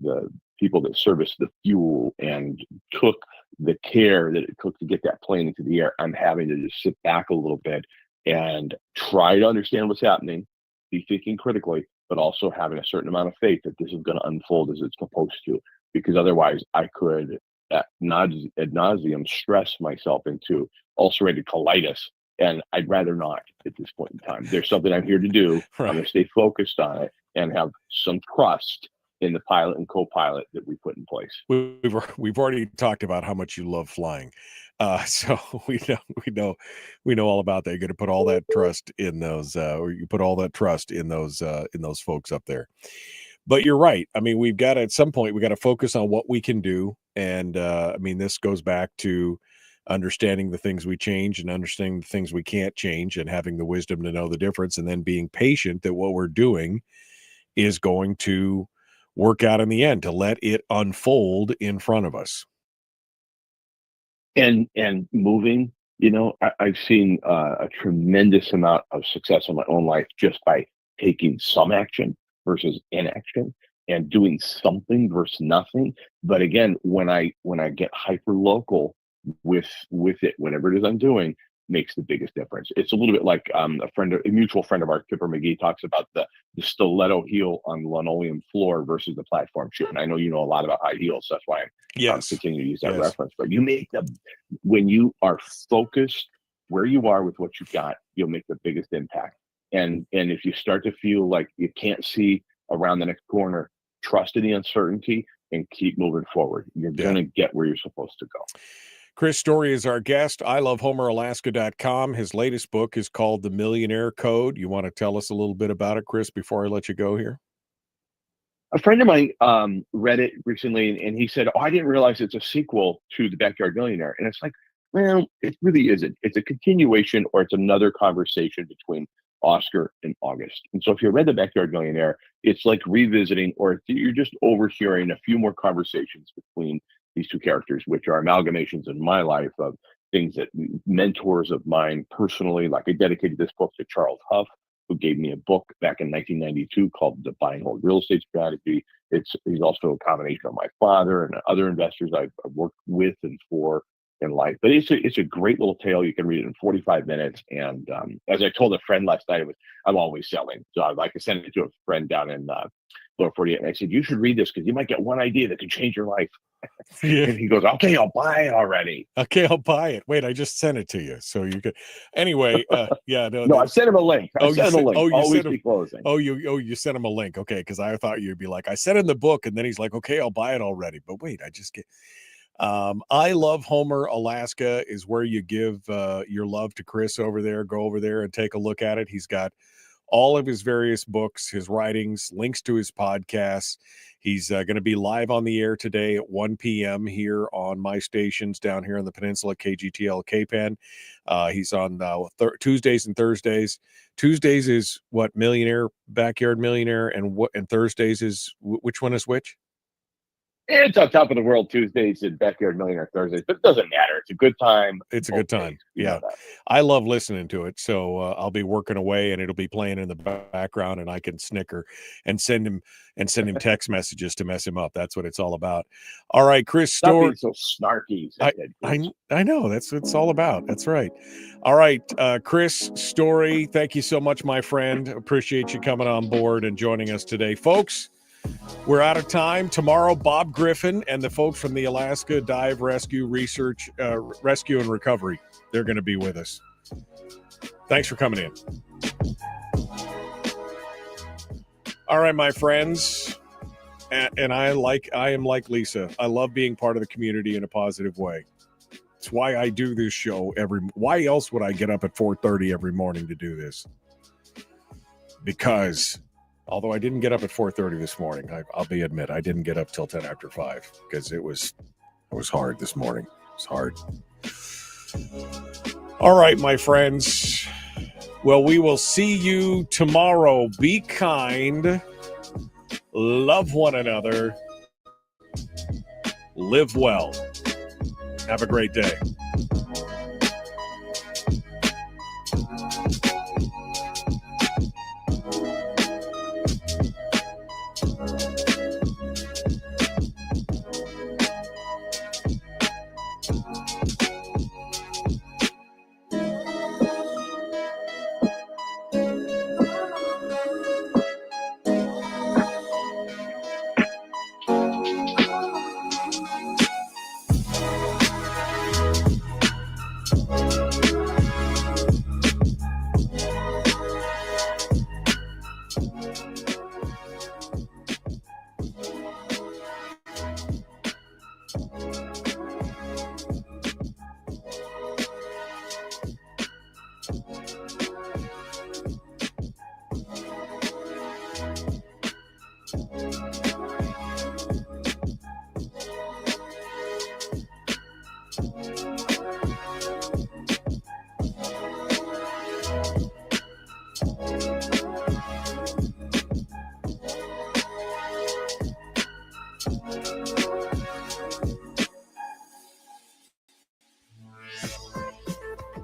the people that serviced the fuel and took the care that it took to get that plane into the air. I'm having to just sit back a little bit and try to understand what's happening, be thinking critically, but also having a certain amount of faith that this is going to unfold as it's supposed to, because otherwise I could ad nauseum stress myself into ulcerated colitis, and I'd rather not at this point in time. There's something I'm here to do. Right. I'm going to stay focused on it and have some trust in the pilot and co-pilot that we put in place. We've already talked about how much you love flying. So we know all about that. You're going to put all that trust in those, or you put all that trust in those folks up there. But you're right. I mean, we've got to, at some point, we got to focus on what we can do. And I mean, this goes back to understanding the things we change and understanding the things we can't change and having the wisdom to know the difference, and then being patient that what we're doing is going to work out in the end, to let it unfold in front of us. And moving, I've seen a tremendous amount of success in my own life just by taking some action versus inaction, and doing something versus nothing. But again, when I get hyper local with it, whatever it is I'm doing, makes the biggest difference. It's a little bit like a mutual friend of ours, Kipper McGee, talks about the stiletto heel on the linoleum floor versus the platform shoe. And I know you know a lot about high heels, so that's why I'm continuing to use that reference. But when you are focused where you are with what you've got, you'll make the biggest impact. And if you start to feel like you can't see around the next corner, trust in the uncertainty and keep moving forward. You're going to get where you're supposed to go. Chris Story is our guest. ilovehomeralaska.com. His latest book is called The Millionaire Code. You want to tell us a little bit about it, Chris, before I let you go here? A friend of mine read it recently, and he said, I didn't realize it's a sequel to The Backyard Millionaire. And it's like, well, it really isn't. It's a continuation, or it's another conversation between Oscar and August. And so if you read The Backyard Millionaire, it's like revisiting, or you're just overhearing a few more conversations between these two characters, which are amalgamations in my life of things that mentors of mine personally, like I dedicated this book to Charles Huff, who gave me a book back in 1992 called The Buy and Hold Real Estate Strategy. He's also a combination of my father and other investors I've worked with and for in life. But it's a great little tale. You can read it in 45 minutes. And as I told a friend last night, I'm always selling. So I sent it to a friend down in Lower 48, and I said, you should read this because you might get one idea that could change your life. And he goes, okay, I'll buy it already. Okay, I'll buy it. Wait, I just sent it to you. So you could, anyway, No, I sent him a link. I sent him a link. Always be closing. You sent him a link. Okay, because I thought you'd be like, I sent him the book, and then he's like, okay, I'll buy it already. But wait, I just get I Love Homer Alaska is where you give your love to Chris over there. Go over there and take a look at it. He's got all of his various books, his writings, links to his podcasts. He's going to be live on the air today at 1 p.m. here on my stations down here in the peninsula, KGTL, KPEN. He's on Tuesdays and Thursdays. Tuesdays is what? Backyard Millionaire, and Thursdays is which one is which? It's on Top of the World Tuesdays and Backyard Millionaire Thursdays, but it doesn't matter. It's a good time. It's a good time. Yeah. I love listening to it. So I'll be working away and it'll be playing in the background, and I can snicker and send him text messages to mess him up. That's what it's all about. All right, Chris Story. So snarky. I know. That's what it's all about. That's right. All right, Chris Story, thank you so much, my friend. Appreciate you coming on board and joining us today. Folks, we're out of time. Tomorrow, Bob Griffin and the folks from the Alaska Dive Rescue Rescue and Recovery, they're going to be with us. Thanks for coming in. All right, my friends, and I am like Lisa. I love being part of the community in a positive way. It's why I do this show why else would I get up at 4:30 every morning to do this? Because although I didn't get up at 4:30 this morning, I'll admit I didn't get up till 10 after 5 because it was hard this morning. It was hard. All right, my friends. Well, we will see you tomorrow. Be kind. Love one another. Live well. Have a great day.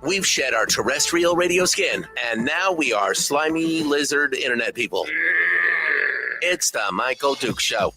We've shed our terrestrial radio skin, and now we are slimy lizard internet people. It's the Michael Duke Show.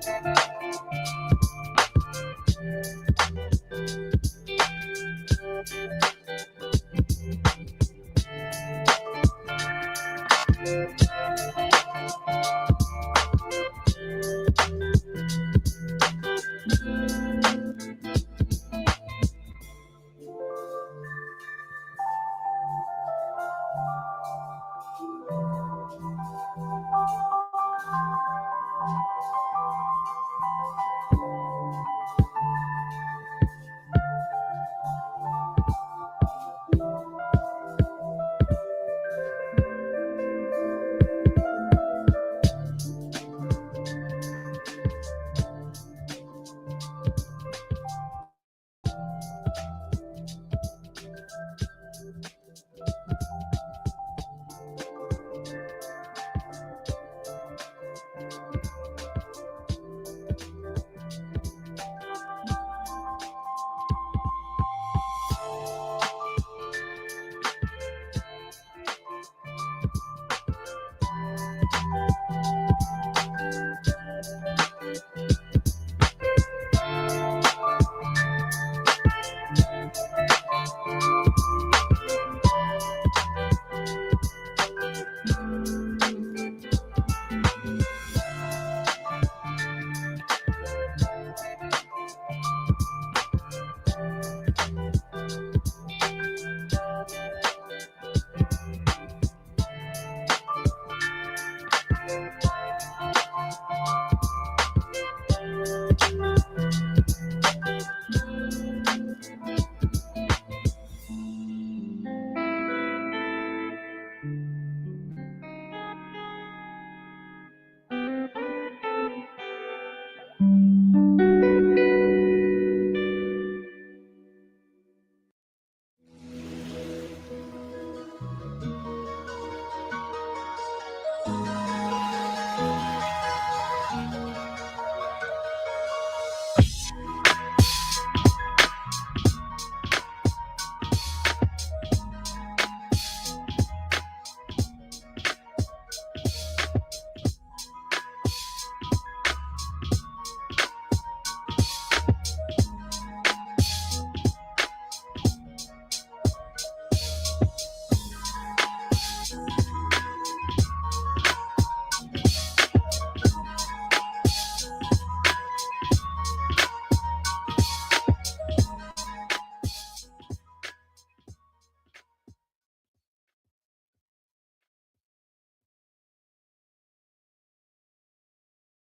Bye.